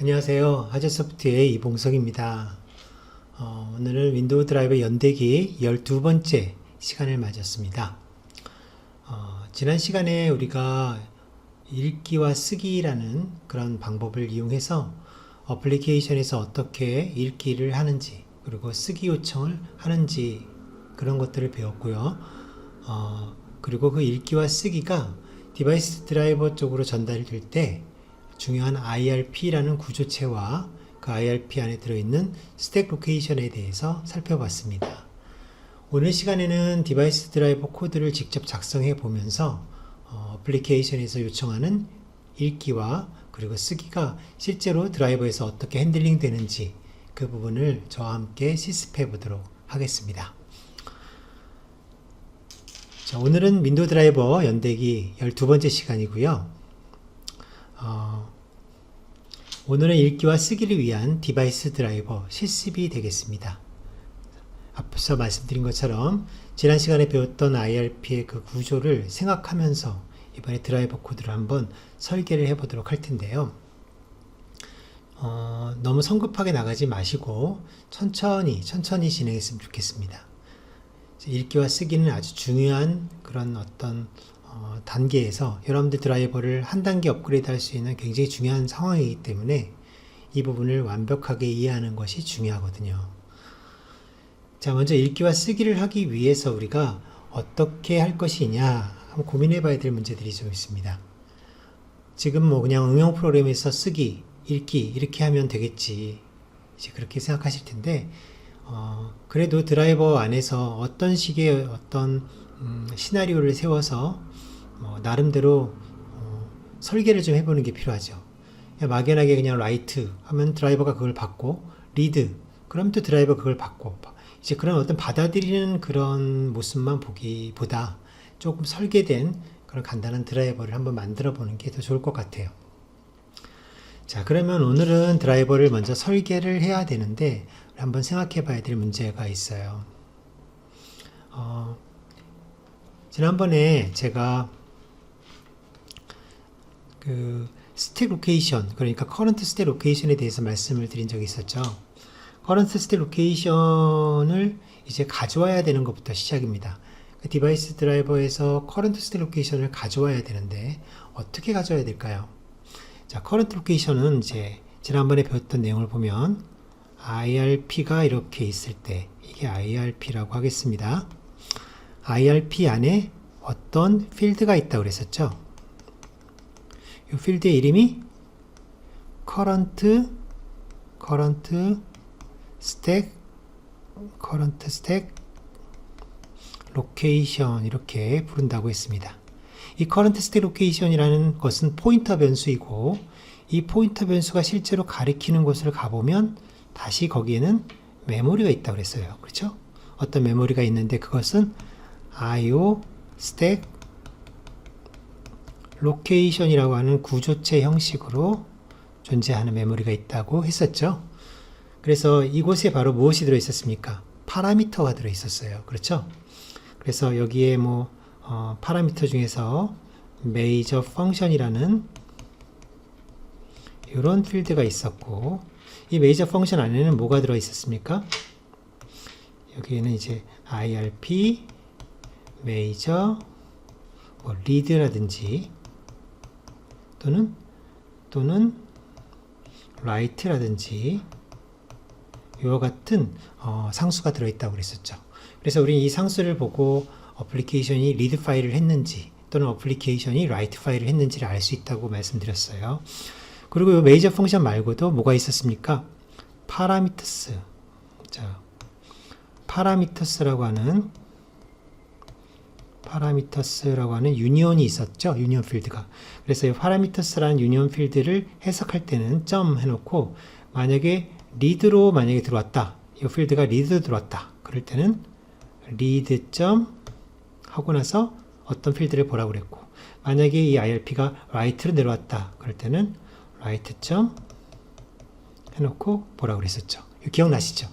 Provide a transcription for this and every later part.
안녕하세요. 하재소프트의 이봉석입니다. 오늘은 윈도우 드라이버 연대기 12번째 시간을 맞았습니다. 지난 시간에 우리가 읽기와 쓰기라는 그런 방법을 이용해서 어플리케이션에서 어떻게 읽기를 하는지 그리고 쓰기 요청을 하는지 그런 것들을 배웠고요. 그리고 그 읽기와 쓰기가 디바이스 드라이버 쪽으로 전달될 때 중요한 IRP라는 구조체와 그 IRP 안에 들어있는 스택 로케이션에 대해서 살펴봤습니다. 오늘 시간에는 디바이스 드라이버 코드를 직접 작성해 보면서 어플리케이션에서 요청하는 읽기와 그리고 쓰기가 실제로 드라이버에서 어떻게 핸들링 되는지 그 부분을 저와 함께 실습해 보도록 하겠습니다. 자, 오늘은 윈도우 드라이버 연대기 12번째 시간이고요. 오늘은 읽기와 쓰기를 위한 디바이스 드라이버 실습이 되겠습니다. 앞서 말씀드린 것처럼 지난 시간에 배웠던 IRP의 그 구조를 생각하면서 이번에 드라이버 코드를 한번 설계를 해보도록 할 텐데요. 너무 성급하게 나가지 마시고 천천히 진행했으면 좋겠습니다. 읽기와 쓰기는 아주 중요한 그런 어떤 단계에서 여러분들 드라이버를 한 단계 업그레이드 할 수 있는 굉장히 중요한 상황이기 때문에 이 부분을 완벽하게 이해하는 것이 중요하거든요. 자, 먼저 읽기와 쓰기를 하기 위해서 우리가 어떻게 할 것이냐 한번 고민해 봐야 될 문제들이 좀 있습니다. 지금 뭐 그냥 응용 프로그램에서 쓰기, 읽기 이렇게 하면 되겠지 이제 그렇게 생각하실 텐데 그래도 드라이버 안에서 어떤 식의 어떤 시나리오를 세워서 나름대로 설계를 좀 해보는 게 필요하죠. 막연하게 그냥 라이트 하면 드라이버가 그걸 받고 리드 그럼 또 드라이버 그걸 받고 이제 그런 어떤 받아들이는 그런 모습만 보기보다 조금 설계된 그런 간단한 드라이버를 한번 만들어 보는 게 더 좋을 것 같아요. 자, 그러면 오늘은 드라이버를 먼저 설계를 해야 되는데 한번 생각해 봐야 될 문제가 있어요. 지난번에 제가 그 스택 로케이션, 그러니까 커런트 스택 로케이션에 대해서 말씀을 드린 적이 있었죠. 커런트 스택 로케이션을 이제 가져와야 되는 것부터 시작입니다. 그 디바이스 드라이버에서 커런트 스택 로케이션을 가져와야 되는데 어떻게 가져와야 될까요? 자, 커런트 로케이션은 이제 지난번에 배웠던 내용을 보면 IRP가 이렇게 있을 때 이게 IRP라고 하겠습니다. IRP 안에 어떤 필드가 있다고 그랬었죠. 이 필드의 이름이 current stack location 이렇게 부른다고 했습니다. 이 current stack location이라는 것은 포인터 변수이고 이 포인터 변수가 실제로 가리키는 곳을 가보면 다시 거기에는 메모리가 있다고 그랬어요. 그렇죠? 어떤 메모리가 있는데 그것은 IO stack location이라고 하는 구조체 형식으로 존재하는 메모리가 있다고 했었죠. 그래서 이곳에 바로 무엇이 들어 있었습니까? 파라미터가 들어 있었어요. 그렇죠? 그래서 여기에 파라미터 중에서 major function이라는 이런 필드가 있었고 이 major function 안에는 뭐가 들어 있었습니까? 여기에는 이제 IRP, major, read라든지 또는 write라든지 이와 같은 상수가 들어있다고 그랬었죠. 그래서 우리는 이 상수를 보고 어플리케이션이 read 파일을 했는지 또는 어플리케이션이 write 파일을 했는지를 알 수 있다고 말씀드렸어요. 그리고 이 메이저 펑션 말고도 뭐가 있었습니까? 파라미터스. 자, 파라미터스라고 하는 유니온이 있었죠. 유니온 필드가. 그래서 이 파라미터스라는 유니온 필드를 해석할 때는 점 해놓고 만약에 리드로 들어왔다. 이 필드가 리드로 들어왔다. 그럴 때는 리드 점 하고 나서 어떤 필드를 보라고 그랬고 만약에 이 IRP가 write로 내려왔다. 그럴 때는 write 점 해놓고 보라고 그랬었죠. 기억나시죠?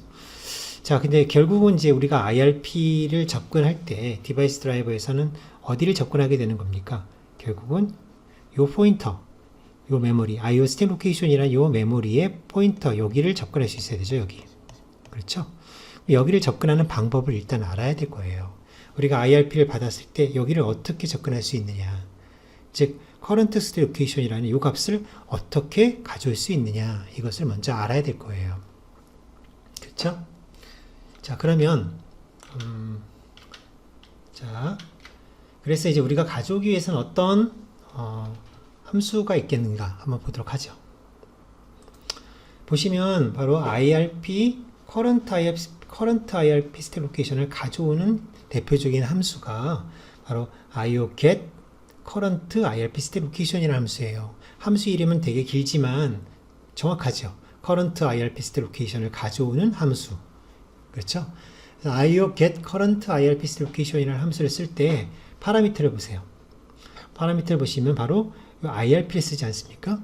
자, 근데 결국은 이제 우리가 IRP를 접근할 때 디바이스 드라이버에서는 어디를 접근하게 되는 겁니까? 결국은 요 포인터, 요 메모리, IO 스택 로케이션이라는 요 메모리의 포인터, 여기를 접근할 수 있어야 되죠, 여기. 그렇죠? 여기를 접근하는 방법을 일단 알아야 될 거예요. 우리가 IRP를 받았을 때 여기를 어떻게 접근할 수 있느냐. 즉, current state location이라는 이 값을 어떻게 가져올 수 있느냐. 이것을 먼저 알아야 될 거예요. 그렇죠? 자, 그러면 자, 그래서 이제 우리가 가져오기 위해서는 어떤 함수가 있겠는가 한번 보도록 하죠. 보시면 바로 IRP, current IRP state location을 가져오는 대표적인 함수가 바로 IO get current IRP state location이라는 함수예요. 함수 이름은 되게 길지만 정확하죠. current IRP state location을 가져오는 함수. 그렇죠? 그래서 IO get current IRP state location이라는 함수를 쓸 때 파라미터를 보세요. 파라미터를 보시면 바로 이 IRP를 쓰지 않습니까?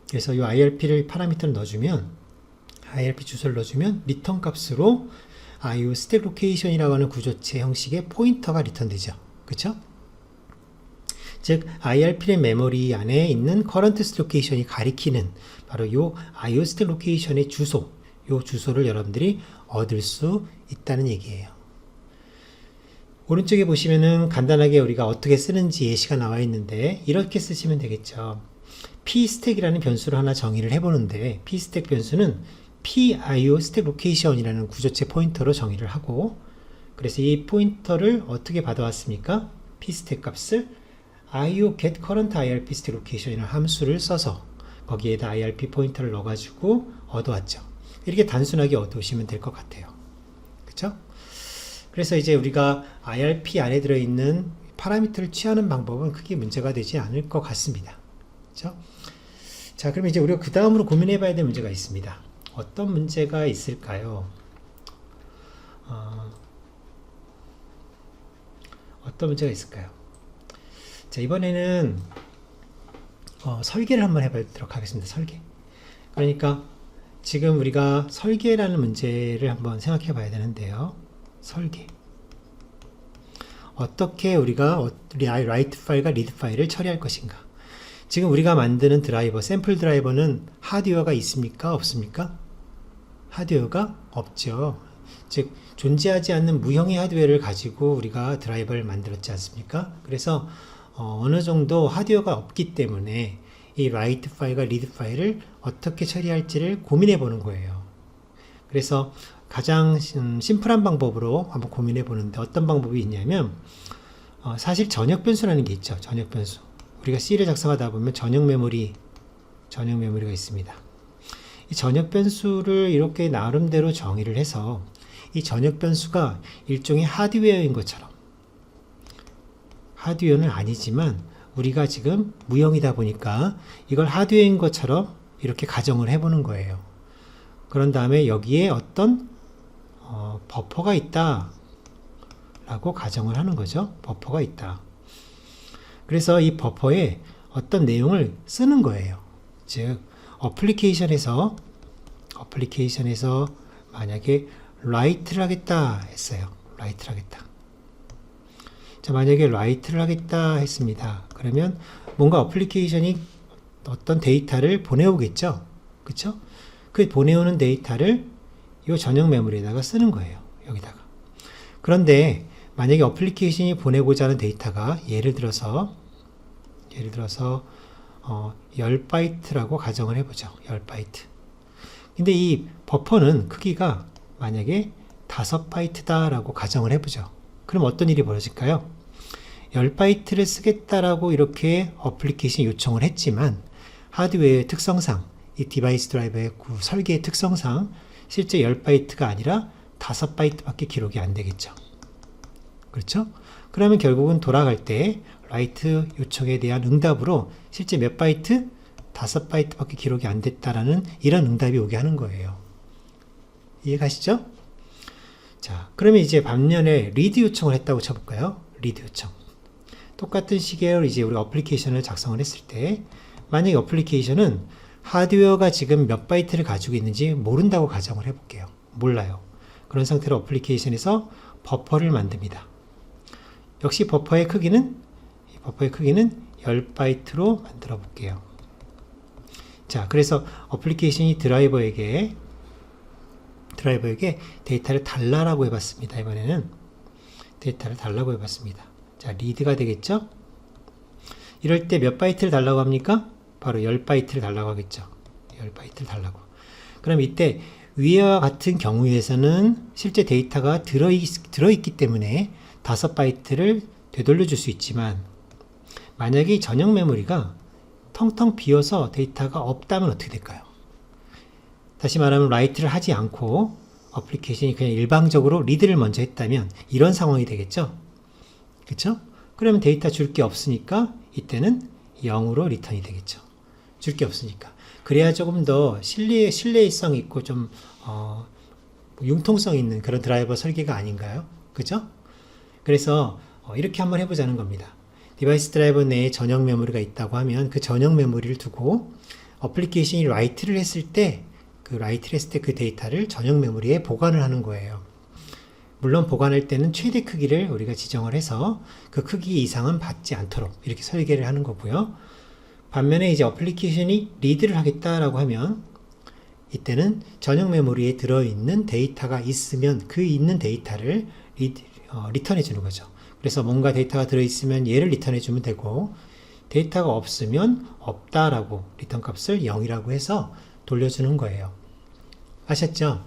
그래서 이 IRP를 파라미터를 넣어주면 IRP 주소를 넣어주면 리턴 값으로 IO 스택 로케이션이라고 하는 구조체 형식의 포인터가 리턴되죠. 그렇죠? 즉 IRP의 메모리 안에 있는 current state location이 가리키는 바로 이 IO 스택 로케이션의 주소, 이 주소를 여러분들이 얻을 수 있다는 얘기예요. 오른쪽에 보시면은 간단하게 우리가 어떻게 쓰는지 예시가 나와 있는데 이렇게 쓰시면 되겠죠. pStack이라는 변수를 하나 정의를 해보는데 pStack 변수는 PIO 스택 로케이션이라는 구조체 포인터로 정의를 하고 그래서 이 포인터를 어떻게 받아왔습니까? pStack 값을 IO get current IRP 스택 로케이션이라는 함수를 써서 거기에다 IRP 포인터를 넣어가지고 얻어왔죠. 이렇게 단순하게 얻으시면 될 것 같아요. 그쵸? 그래서 이제 우리가 IRP 안에 들어있는 파라미터를 취하는 방법은 크게 문제가 되지 않을 것 같습니다. 그쵸? 자, 그럼 이제 우리가 그 다음으로 고민해 봐야 될 문제가 있습니다. 어떤 문제가 있을까요? 어떤 문제가 있을까요? 자, 이번에는 설계를 한번 해보도록 하겠습니다. 설계. 그러니까 지금 우리가 설계라는 문제를 한번 생각해 봐야 되는데요. 설계. 어떻게 우리가 write 파일과 read 파일을 처리할 것인가. 지금 우리가 만드는 드라이버, 샘플 드라이버는 하드웨어가 있습니까? 없습니까? 하드웨어가 없죠. 즉 존재하지 않는 무형의 하드웨어를 가지고 우리가 드라이버를 만들었지 않습니까? 그래서 어느 정도 하드웨어가 없기 때문에 이 write 파일과 read 파일을 어떻게 처리할지를 고민해 보는 거예요. 그래서 가장 심플한 방법으로 한번 고민해 보는데 어떤 방법이 있냐면 사실 전역 변수라는 게 있죠. 전역 변수. 우리가 C를 작성하다 보면 전역 메모리가 있습니다. 이 전역 변수를 이렇게 나름대로 정의를 해서 이 전역 변수가 일종의 하드웨어인 것처럼 하드웨어는 아니지만 우리가 지금 무형이다 보니까 이걸 하드웨어인 것처럼 이렇게 가정을 해보는 거예요. 그런 다음에 여기에 어떤 버퍼가 있다 라고 가정을 하는 거죠. 버퍼가 있다. 그래서 이 버퍼에 어떤 내용을 쓰는 거예요. 즉 어플리케이션에서 만약에 write를 하겠다 했어요. write를 하겠다. 자, 만약에 write를 하겠다 했습니다. 그러면 뭔가 어플리케이션이 어떤 데이터를 보내오겠죠. 그쵸? 그 보내오는 데이터를 이 전용 메모리에다가 쓰는 거예요. 여기다가. 그런데 만약에 어플리케이션이 보내고자 하는 데이터가 예를 들어서 10바이트라고 가정을 해보죠. 10바이트. 근데 이 버퍼는 크기가 만약에 5바이트다 라고 가정을 해보죠. 그럼 어떤 일이 벌어질까요? 10바이트를 쓰겠다라고 이렇게 어플리케이션 요청을 했지만 하드웨어의 특성상 이 디바이스 드라이버의 설계의 특성상 실제 10바이트가 아니라 5바이트밖에 기록이 안 되겠죠. 그렇죠? 그러면 결국은 돌아갈 때 write 요청에 대한 응답으로 실제 몇 바이트? 5바이트밖에 기록이 안 됐다라는 이런 응답이 오게 하는 거예요. 이해가시죠? 자, 그러면 이제 반면에 read 요청을 했다고 쳐볼까요? read 요청. 똑같은 시계로 이제 우리 어플리케이션을 작성을 했을 때 만약에 어플리케이션은 하드웨어가 지금 몇 바이트를 가지고 있는지 모른다고 가정을 해볼게요. 몰라요. 그런 상태로 어플리케이션에서 버퍼를 만듭니다. 역시 버퍼의 크기는 10바이트로 만들어 볼게요. 자, 그래서 어플리케이션이 드라이버에게 데이터를 달라라고 해봤습니다. 이번에는 데이터를 달라고 해봤습니다. 자, 리드가 되겠죠? 이럴 때 몇 바이트를 달라고 합니까? 바로 10바이트를 달라고 하겠죠. 10바이트를 달라고. 그럼 이때 위와 같은 경우에서는 실제 데이터가 들어있기 때문에 5바이트를 되돌려 줄 수 있지만, 만약에 이 전용 메모리가 텅텅 비어서 데이터가 없다면 어떻게 될까요? 다시 말하면 라이트를 하지 않고 어플리케이션이 그냥 일방적으로 리드를 먼저 했다면 이런 상황이 되겠죠? 그쵸? 그러면 데이터 줄 게 없으니까 이때는 0으로 리턴이 되겠죠. 줄 게 없으니까. 그래야 조금 더 신뢰성 있고 좀 융통성 있는 그런 드라이버 설계가 아닌가요? 그죠? 그래서 이렇게 한번 해보자는 겁니다. 디바이스 드라이버 내에 전용 메모리가 있다고 하면 그 전용 메모리를 두고 어플리케이션이 라이트를 했을 때 그 데이터를 전용 메모리에 보관을 하는 거예요. 물론 보관할 때는 최대 크기를 우리가 지정을 해서 그 크기 이상은 받지 않도록 이렇게 설계를 하는 거고요. 반면에 이제 어플리케이션이 리드를 하겠다라고 하면 이때는 전용 메모리에 들어있는 데이터가 있으면 그 있는 데이터를 리턴해 주는 거죠. 그래서 뭔가 데이터가 들어있으면 얘를 리턴해 주면 되고, 데이터가 없으면 없다라고 리턴 값을 0이라고 해서 돌려주는 거예요. 아셨죠?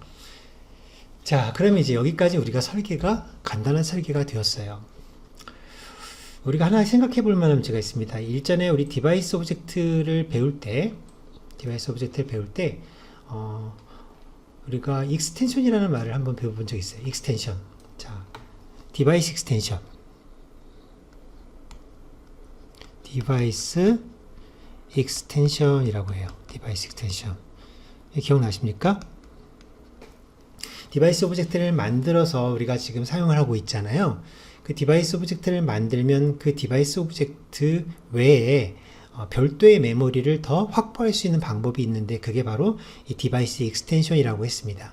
자, 그러면 이제 여기까지 우리가 간단한 설계가 되었어요. 우리가 하나 생각해 볼 만한 문제가 있습니다. 일전에 우리 디바이스 오브젝트를 배울 때, 우리가 익스텐션이라는 말을 한번 배워본 적이 있어요. 익스텐션. 자, 디바이스 익스텐션. 디바이스 익스텐션이라고 해요. 디바이스 익스텐션. 기억나십니까? 디바이스 오브젝트를 만들어서 우리가 지금 사용을 하고 있잖아요. 그 디바이스 오브젝트를 만들면 그 디바이스 오브젝트 외에 별도의 메모리를 더 확보할 수 있는 방법이 있는데, 그게 바로 이 디바이스 익스텐션이라고 했습니다.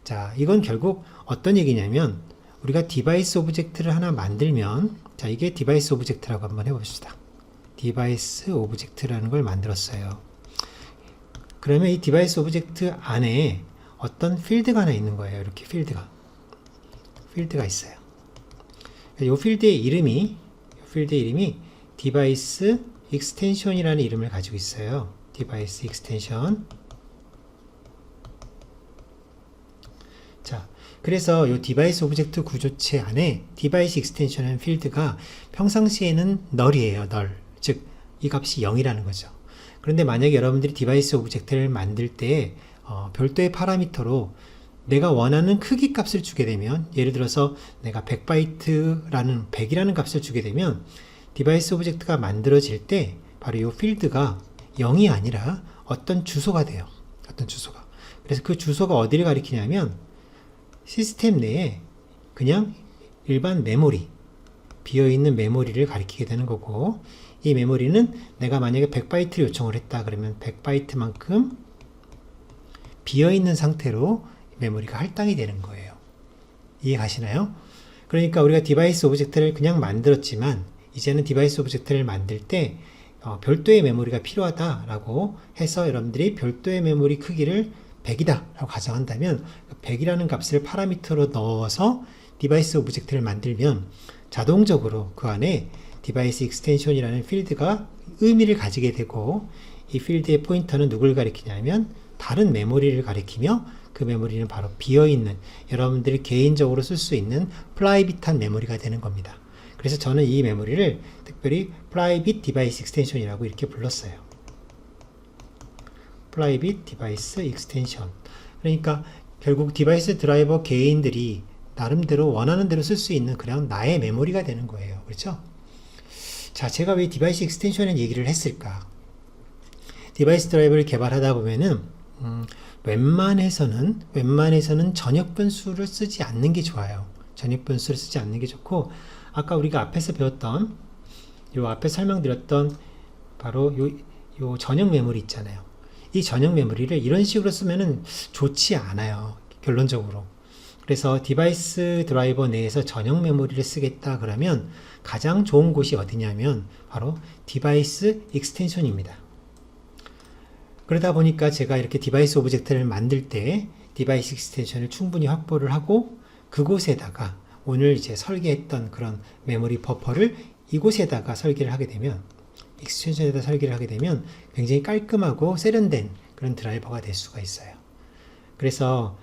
자, 이건 결국 어떤 얘기냐면, 우리가 디바이스 오브젝트를 하나 만들면, 자, 이게 디바이스 오브젝트라고 한번 해봅시다. 디바이스 오브젝트라는 걸 만들었어요. 그러면 이 디바이스 오브젝트 안에 어떤 필드가 하나 있는 거예요. 이렇게 필드가 있어요. 이 필드의 이름이 디바이스 익스텐션이라는 이름을 가지고 있어요. 디바이스 익스텐션. 자, 그래서 이 디바이스 오브젝트 구조체 안에 디바이스 익스텐션이라는 필드가 평상시에는 널이에요. 즉, 이 값이 0이라는 거죠. 그런데 만약에 여러분들이 디바이스 오브젝트를 만들 때 별도의 파라미터로 내가 원하는 크기 값을 주게 되면, 예를 들어서 내가 100이라는 값을 주게 되면 디바이스 오브젝트가 만들어질 때 바로 이 필드가 0이 아니라 어떤 주소가 돼요. 어떤 주소가. 그래서 그 주소가 어디를 가리키냐면 시스템 내에 그냥 일반 메모리, 비어있는 메모리를 가리키게 되는 거고, 이 메모리는 내가 만약에 100바이트를 요청을 했다 그러면 100바이트만큼 비어있는 상태로 메모리가 할당이 되는 거예요. 이해 가시나요? 그러니까 우리가 디바이스 오브젝트를 그냥 만들었지만, 이제는 디바이스 오브젝트를 만들 때 별도의 메모리가 필요하다라고 해서 여러분들이 별도의 메모리 크기를 100이다 라고 가정한다면, 100이라는 값을 파라미터로 넣어서 디바이스 오브젝트를 만들면 자동적으로 그 안에 디바이스 익스텐션이라는 필드가 의미를 가지게 되고, 이 필드의 포인터는 누굴 가리키냐면 다른 메모리를 가리키며, 그 메모리는 바로 비어있는, 여러분들이 개인적으로 쓸 수 있는 프라이빗한 메모리가 되는 겁니다. 그래서 저는 이 메모리를 특별히 프라이빗 디바이스 익스텐션이라고 이렇게 불렀어요. 프라이빗 디바이스 익스텐션. 그러니까 결국 디바이스 드라이버 개인들이 나름대로 원하는 대로 쓸 수 있는 그냥 나의 메모리가 되는 거예요. 그렇죠? 자, 제가 왜 디바이스 익스텐션의 얘기를 했을까? 디바이스 드라이버를 개발하다 보면은 웬만해서는 전역 변수를 쓰지 않는 게 좋아요. 전역 변수를 쓰지 않는 게 좋고, 아까 우리가 앞에서 배웠던, 앞에 설명드렸던 바로 요 전역 메모리 있잖아요. 이 전역 메모리를 이런 식으로 쓰면은 좋지 않아요. 결론적으로. 그래서 디바이스 드라이버 내에서 전용 메모리를 쓰겠다 그러면 가장 좋은 곳이 어디냐면 바로 디바이스 익스텐션입니다. 그러다 보니까 제가 이렇게 디바이스 오브젝트를 만들 때 디바이스 익스텐션을 충분히 확보를 하고 그곳에다가 오늘 이제 설계했던 그런 메모리 버퍼를 이곳에다가 설계를 하게 되면 익스텐션에다 설계를 하게 되면 굉장히 깔끔하고 세련된 그런 드라이버가 될 수가 있어요. 그래서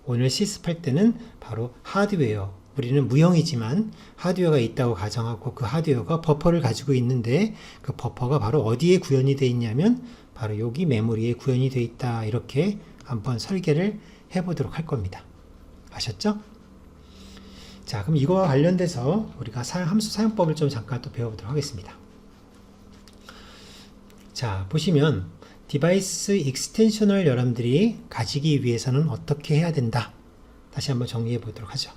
오늘 실습할 때는 바로 하드웨어, 우리는 무형이지만 하드웨어가 있다고 가정하고 그 하드웨어가 버퍼를 가지고 있는데 그 버퍼가 바로 어디에 구현이 되어 있냐면 바로 여기 메모리에 구현이 되어 있다, 이렇게 한번 설계를 해보도록 할 겁니다. 아셨죠? 자, 그럼 이거와 관련돼서 우리가 함수 사용법을 좀 잠깐 또 배워보도록 하겠습니다. 자, 보시면 디바이스 익스텐션을 여러분들이 가지기 위해서는 어떻게 해야 된다. 다시 한번 정리해 보도록 하죠.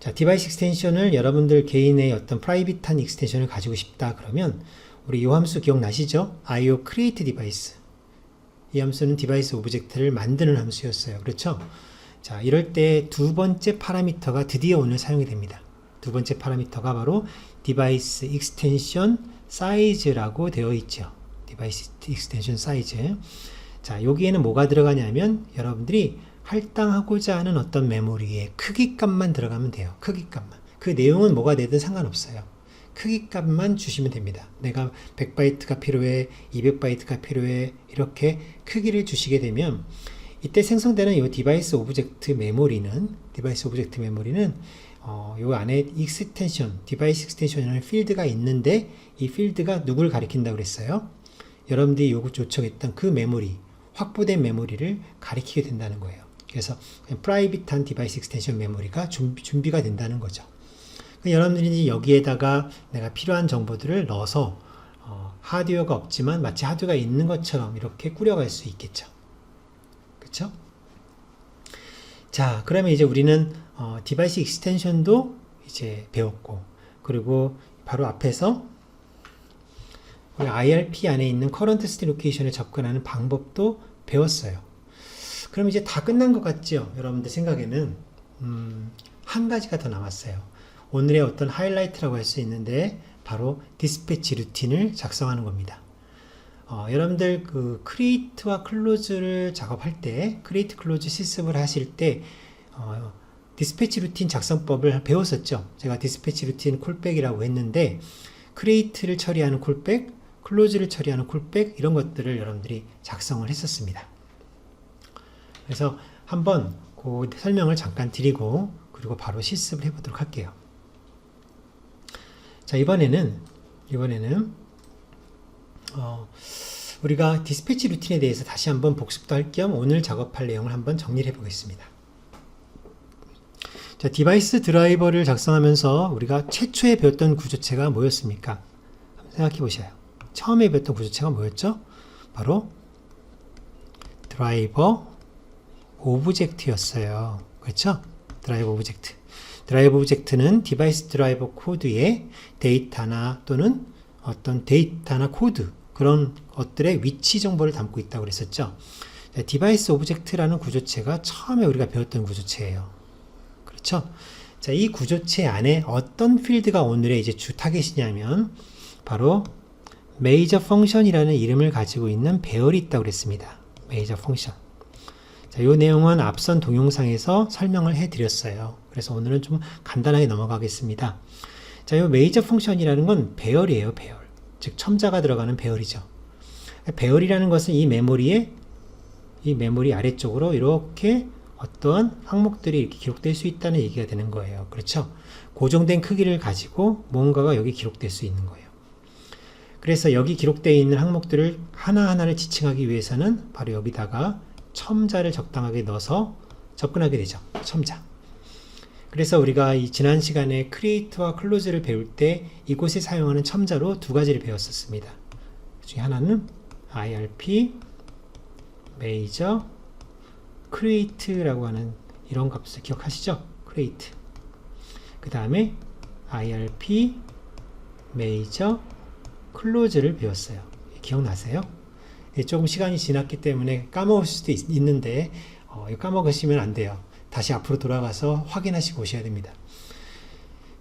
자, 디바이스 익스텐션을 여러분들 개인의 어떤 프라이빗한 익스텐션을 가지고 싶다 그러면 우리 이 함수 기억나시죠? IO create device. 이 함수는 디바이스 오브젝트를 만드는 함수였어요. 그렇죠? 자, 이럴 때 두 번째 파라미터가 드디어 오늘 사용이 됩니다. 두 번째 파라미터가 바로 디바이스 익스텐션 사이즈라고 되어 있죠. 디바이스 익스텐션 사이즈. 자, 여기에는 뭐가 들어가냐면 여러분들이 할당하고자 하는 어떤 메모리의 크기값만 들어가면 돼요. 크기값만. 그 내용은 뭐가 되든 상관없어요. 크기값만 주시면 됩니다. 내가 100바이트가 필요해, 200바이트가 필요해, 이렇게 크기를 주시게 되면 이때 생성되는 이 디바이스 오브젝트 메모리는 요 안에 익스텐션, 디바이스 익스텐션이라는 필드가 있는데 이 필드가 누굴 가리킨다고 그랬어요? 여러분들이 요청했던 그 메모리, 확보된 메모리를 가리키게 된다는 거예요. 그래서 프라이빗한 디바이스 익스텐션 메모리가 준비가 된다는 거죠. 여러분들이 여기에다가 내가 필요한 정보들을 넣어서 하드웨어가 없지만 마치 하드웨어가 있는 것처럼 이렇게 꾸려갈 수 있겠죠. 그렇죠? 자, 그러면 이제 우리는 디바이스 익스텐션도 이제 배웠고, 그리고 바로 앞에서 우리 IRP 안에 있는 커런트 스테이트 로케이션에 접근하는 방법도 배웠어요. 그럼 이제 다 끝난 것 같죠? 여러분들 생각에는 한 가지가 더 남았어요. 오늘의 어떤 하이라이트라고 할 수 있는데 바로 디스패치 루틴을 작성하는 겁니다. 여러분들 그 크리에이트와 클로즈를 작업할 때, 크리에이트 클로즈 실습을 하실 때 디스패치 루틴 작성법을 배웠었죠. 제가 디스패치 루틴 콜백이라고 했는데 크리에이트를 처리하는 콜백, 클로즈를 처리하는 콜백, 이런 것들을 여러분들이 작성을 했었습니다. 그래서 한번 그 설명을 잠깐 드리고 그리고 바로 실습을 해보도록 할게요. 자, 이번에는 우리가 디스패치 루틴에 대해서 다시 한번 복습도 할 겸 오늘 작업할 내용을 한번 정리를 해보겠습니다. 자, 디바이스 드라이버를 작성하면서 우리가 최초에 배웠던 구조체가 뭐였습니까? 한번 생각해 보셔요. 처음에 배웠던 구조체가 뭐였죠? 바로 드라이버 오브젝트였어요. 그렇죠? 드라이버 오브젝트. 드라이버 오브젝트는 디바이스 드라이버 코드에 데이터나 또는 어떤 데이터나 코드, 그런 것들의 위치 정보를 담고 있다고 그랬었죠. 디바이스 오브젝트라는 구조체가 처음에 우리가 배웠던 구조체예요. 그렇죠? 자, 이 구조체 안에 어떤 필드가 오늘의 이제 주 타겟이냐면 바로 메이저 펑션이라는 이름을 가지고 있는 배열이 있다고 그랬습니다. 메이저 펑션. 자, 이 내용은 앞선 동영상에서 설명을 해드렸어요. 그래서 오늘은 좀 간단하게 넘어가겠습니다. 자, 이 메이저 펑션이라는 건 배열이에요, 배열. 즉, 첨자가 들어가는 배열이죠. 배열이라는 것은 이 메모리 아래쪽으로 이렇게 어떠한 항목들이 이렇게 기록될 수 있다는 얘기가 되는 거예요. 그렇죠? 고정된 크기를 가지고 뭔가가 여기 기록될 수 있는 거예요. 그래서 여기 기록되어 있는 항목들을 하나하나를 지칭하기 위해서는 바로 여기다가 첨자를 적당하게 넣어서 접근하게 되죠. 첨자. 그래서 우리가 이 지난 시간에 크리에이트와 클로즈를 배울 때 이곳에 사용하는 첨자로 두 가지를 배웠었습니다. 그 중에 하나는 IRP, Major, Create라고 하는 이런 값을 기억하시죠? Create. 그 다음에 IRP, Major, Close를 배웠어요. 기억나세요? 조금 시간이 지났기 때문에 까먹을 수도 있는데 까먹으시면 안 돼요. 다시 앞으로 돌아가서 확인하시고 오셔야 됩니다.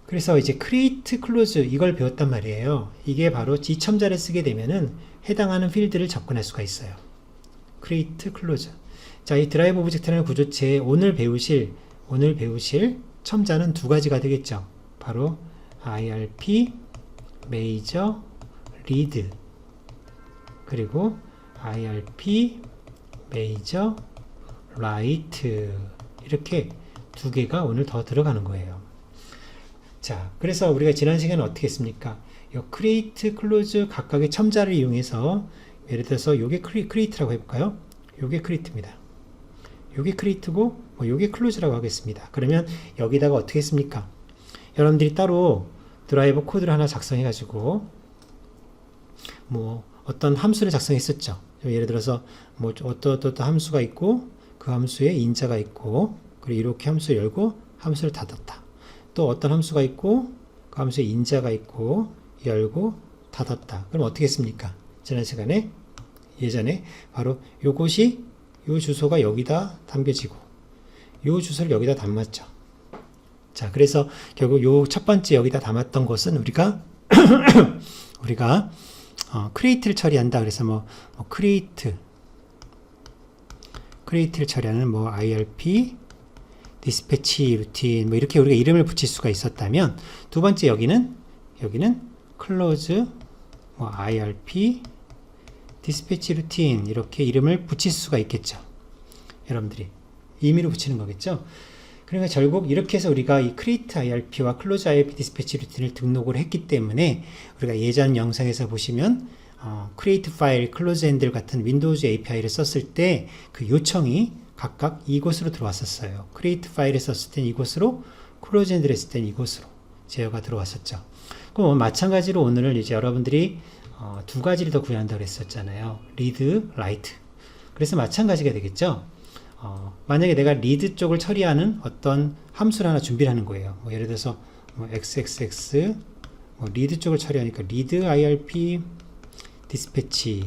그래서 이제 create, close 이걸 배웠단 말이에요. 이게 바로 이 첨자를 쓰게 되면은 해당하는 필드를 접근할 수가 있어요. create, close. 자, 이 드라이브 오브젝트라는 구조체에 오늘 배우실 첨자는 두 가지가 되겠죠. 바로 IRP, major, read, 그리고 IRP, major, write. 이렇게 두 개가 오늘 더 들어가는 거예요. 자, 그래서 우리가 지난 시간에 어떻게 했습니까? 이 create, close 각각의 첨자를 이용해서 예를 들어서 요게 create라고 해볼까요? 요게 create입니다. 요게 create고 요게 close라고 하겠습니다. 그러면 여기다가 어떻게 했습니까? 여러분들이 따로 드라이버 코드를 하나 작성해 가지고 어떤 함수를 작성했었죠. 예를 들어서 어떤 함수가 있고 그 함수에 인자가 있고 그리고 이렇게 함수를 열고 함수를 닫았다. 또 어떤 함수가 있고 그 함수에 인자가 있고 열고 닫았다. 그럼 어떻게 했습니까? 지난 시간에 예전에 바로 요것이 요 주소가 여기다 담겨지고 요 주소를 여기다 담았죠. 자, 그래서 결국 요 첫 번째 여기다 담았던 것은 우리가 create를 처리한다. 그래서 create를 처리하는 IRP, dispatch routine 이렇게 우리가 이름을 붙일 수가 있었다면 두 번째 여기는 close, IRP, dispatch routine 이렇게 이름을 붙일 수가 있겠죠. 여러분들이 임의로 붙이는 거겠죠. 그러니까 결국 이렇게 해서 우리가 이 create IRP와 close IRP dispatch routine을 등록을 했기 때문에 우리가 예전 영상에서 보시면 create file, close handle 같은 윈도우즈 API를 썼을 때 그 요청이 각각 이곳으로 들어왔었어요. create 파일을 썼을 땐 이곳으로, close handle 했을 땐 이곳으로 제어가 들어왔었죠. 그럼 마찬가지로 오늘은 이제 여러분들이 두 가지를 더 구현한다고 했었잖아요. read, write. 그래서 마찬가지가 되겠죠. 만약에 내가 read 쪽을 처리하는 어떤 함수를 하나 준비를 하는 거예요. 예를 들어서 xxx read 쪽을 처리하니까 read IRP dispatch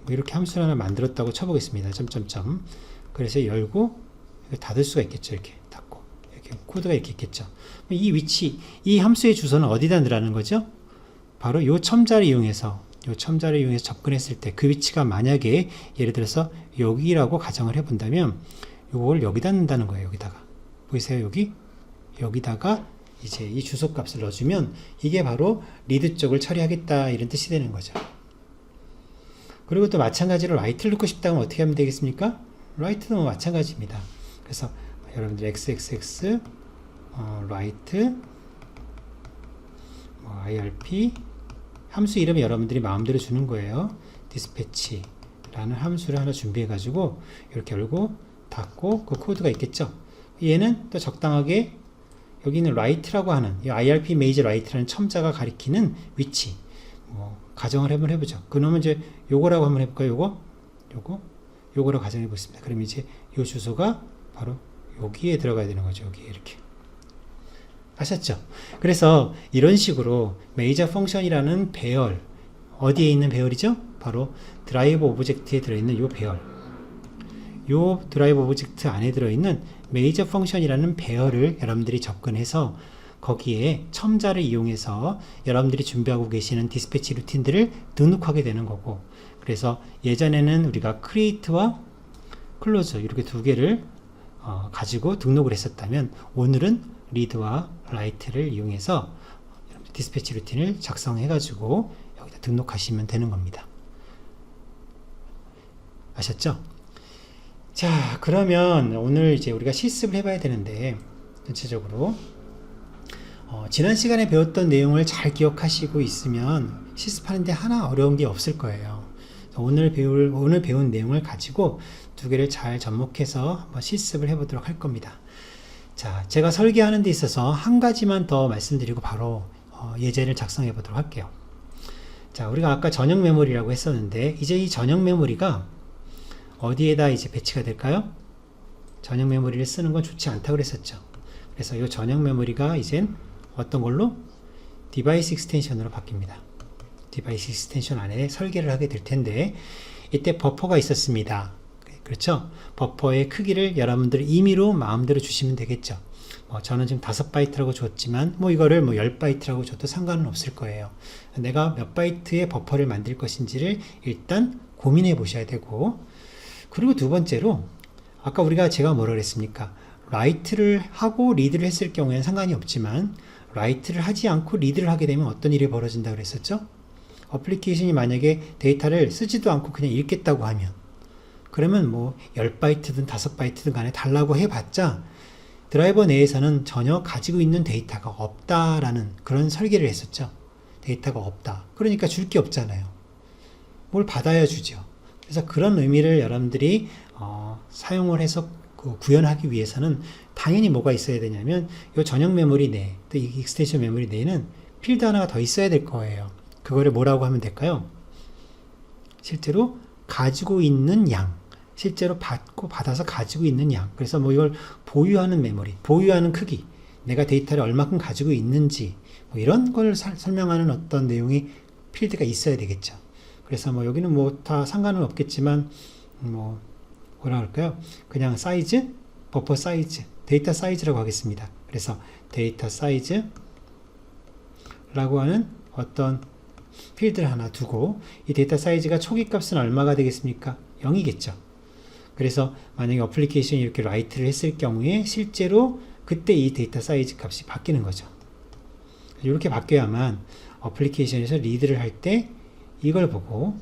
이렇게 함수를 하나 만들었다고 쳐보겠습니다. 점점점. 그래서 열고 닫을 수가 있겠죠. 이렇게 닫고 이렇게 코드가 이렇게 있겠죠. 이 위치, 이 함수의 주소는 어디다 넣으라는 거죠? 바로 요 첨자를 이용해서 접근했을 때 그 위치가 만약에 예를 들어서 여기라고 가정을 해본다면 요걸 여기다 넣는다는 거예요. 여기다가 보이세요? 여기다가 이제 이 주소 값을 넣어주면 이게 바로 리드 쪽을 처리하겠다 이런 뜻이 되는 거죠. 그리고 또 마찬가지로 write를 넣고 싶다면 어떻게 하면 되겠습니까? write도 마찬가지입니다. 그래서 여러분들 xxx write IRP 함수 이름을 여러분들이 마음대로 주는 거예요. dispatch라는 함수를 하나 준비해 가지고 이렇게 열고 닫고 그 코드가 있겠죠. 얘는 또 적당하게 여기는 write라고 하는 이 IRP major write라는 첨자가 가리키는 위치 가정을 한번 해보죠. 그러면 이제 요거라고 한번 해볼까요? 요거라고 가정해 보겠습니다. 그럼 이제 요 주소가 바로 여기에 들어가야 되는 거죠. 여기에 이렇게. 아셨죠? 그래서 이런 식으로 메이저 펑션이라는 배열, 어디에 있는 배열이죠? 바로 드라이브 오브젝트에 들어있는 요 배열. 요 드라이브 오브젝트 안에 들어있는 메이저 펑션이라는 배열을 여러분들이 접근해서 거기에 첨자를 이용해서 여러분들이 준비하고 계시는 디스패치 루틴들을 등록하게 되는 거고, 그래서 예전에는 우리가 create와 close 이렇게 두 개를 가지고 등록을 했었다면 오늘은 read와 write를 이용해서 디스패치 루틴을 작성해 가지고 여기다 등록하시면 되는 겁니다. 아셨죠? 자, 그러면 오늘 이제 우리가 실습을 해봐야 되는데, 전체적으로 지난 시간에 배웠던 내용을 잘 기억하시고 있으면 실습하는데 하나 어려운 게 없을 거예요. 오늘 배운 내용을 가지고 두 개를 잘 접목해서 한번 실습을 해보도록 할 겁니다. 자, 제가 설계하는 데 있어서 한 가지만 더 말씀드리고 바로 예제를 작성해 보도록 할게요. 자, 우리가 아까 전용 메모리라고 했었는데, 이제 이 전용 메모리가 어디에다 이제 배치가 될까요? 전용 메모리를 쓰는 건 좋지 않다고 그랬었죠. 그래서 이 전용 메모리가 이젠 어떤 걸로? 디바이스 익스텐션으로 바뀝니다. 디바이스 익스텐션 안에 설계를 하게 될 텐데, 이때 버퍼가 있었습니다. 그렇죠? 버퍼의 크기를 여러분들 임의로 마음대로 주시면 되겠죠. 저는 지금 5바이트라고 줬지만 이거를 10바이트라고 줘도 상관은 없을 거예요. 내가 몇 바이트의 버퍼를 만들 것인지를 일단 고민해 보셔야 되고, 그리고 두 번째로 아까 제가 뭐라 그랬습니까? 라이트를 하고 리드를 했을 경우에는 상관이 없지만 라이트를 하지 않고 리드를 하게 되면 어떤 일이 벌어진다고 그랬었죠? 어플리케이션이 만약에 데이터를 쓰지도 않고 그냥 읽겠다고 하면, 그러면 뭐 10바이트든 5바이트든 간에 달라고 해봤자 드라이버 내에서는 전혀 가지고 있는 데이터가 없다라는 그런 설계를 했었죠. 데이터가 없다. 그러니까 줄 게 없잖아요. 뭘 받아야 주죠. 그래서 그런 의미를 여러분들이 사용을 해서 구현하기 위해서는 당연히 뭐가 있어야 되냐면 이 전용 메모리 내, 또 이 익스텐션 메모리 내에는 필드 하나가 더 있어야 될 거예요. 그거를 뭐라고 하면 될까요? 실제로 가지고 있는 양, 실제로 받아서 가지고 있는 양. 그래서 뭐 이걸 보유하는 메모리, 보유하는 크기, 내가 데이터를 얼마큼 가지고 있는지, 뭐 이런 걸 설명하는 어떤 내용이 필드가 있어야 되겠죠. 그래서 뭐 여기는 뭐 다 상관은 없겠지만 뭐 뭐라 할까요? 그냥 사이즈, 버퍼 사이즈, 데이터 사이즈라고 하겠습니다. 그래서 데이터 사이즈라고 하는 어떤 필드를 하나 두고, 이 데이터 사이즈가 초기 값은 얼마가 되겠습니까? 0이겠죠. 그래서 만약에 어플리케이션이 이렇게 라이트를 했을 경우에 실제로 그때 이 데이터 사이즈 값이 바뀌는 거죠. 이렇게 바뀌어야만 어플리케이션에서 리드를 할 때 이걸 보고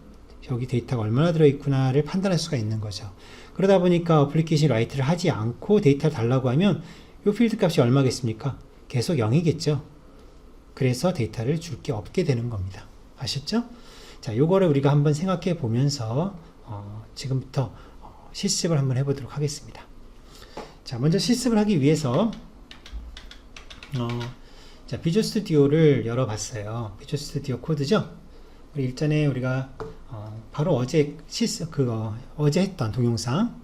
여기 데이터가 얼마나 들어있구나를 판단할 수가 있는 거죠. 그러다 보니까 어플리케이션 라이트를 하지 않고 데이터를 달라고 하면 이 필드 값이 얼마겠습니까? 계속 0이겠죠. 그래서 데이터를 줄 게 없게 되는 겁니다. 아셨죠? 자, 요거를 우리가 한번 생각해 보면서 지금부터 실습을 한번 해보도록 하겠습니다. 자, 먼저 실습을 하기 위해서 자, 비주얼 스튜디오를 열어봤어요. 비주얼 스튜디오 코드죠. 우리 일전에 우리가 바로 어제 어제 했던 동영상,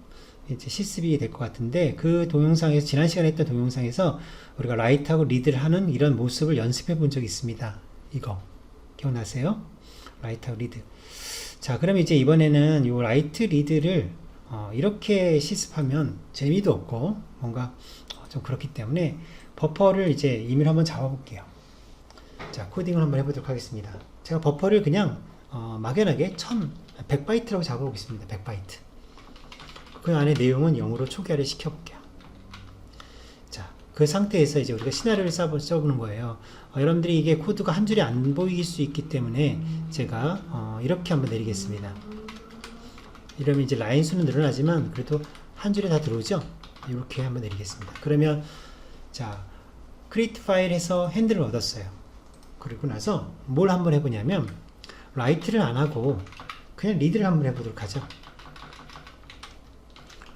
이제 실습이 될 것 같은데, 그 동영상에서 지난 시간에 했던 동영상에서 우리가 라이트하고 리드를 하는 이런 모습을 연습해 본 적이 있습니다. 이거 기억나세요? 라이트하고 리드. 자, 그럼 이제 이번에는 이 라이트 리드를 이렇게 실습하면 재미도 없고 뭔가 좀 그렇기 때문에 버퍼를 이제 임의로 한번 잡아볼게요. 자, 코딩을 한번 해보도록 하겠습니다. 제가 버퍼를 그냥 막연하게 100바이트라고 잡아보겠습니다. 100바이트. 그 안에 내용은 0으로 초기화를 시켜볼게요. 자, 그 상태에서 이제 우리가 시나리오를 써보는 거예요. 여러분들이 이게 코드가 한 줄이 안 보일 수 있기 때문에 제가 이렇게 한번 내리겠습니다. 이러면 이제 라인 수는 늘어나지만 그래도 한 줄에 다 들어오죠? 이렇게 한번 내리겠습니다. 그러면 자, create 파일에서 핸들을 얻었어요. 그리고 나서 뭘 한번 해보냐면 라이트를 안 하고 그냥 리드를 한번 해보도록 하죠.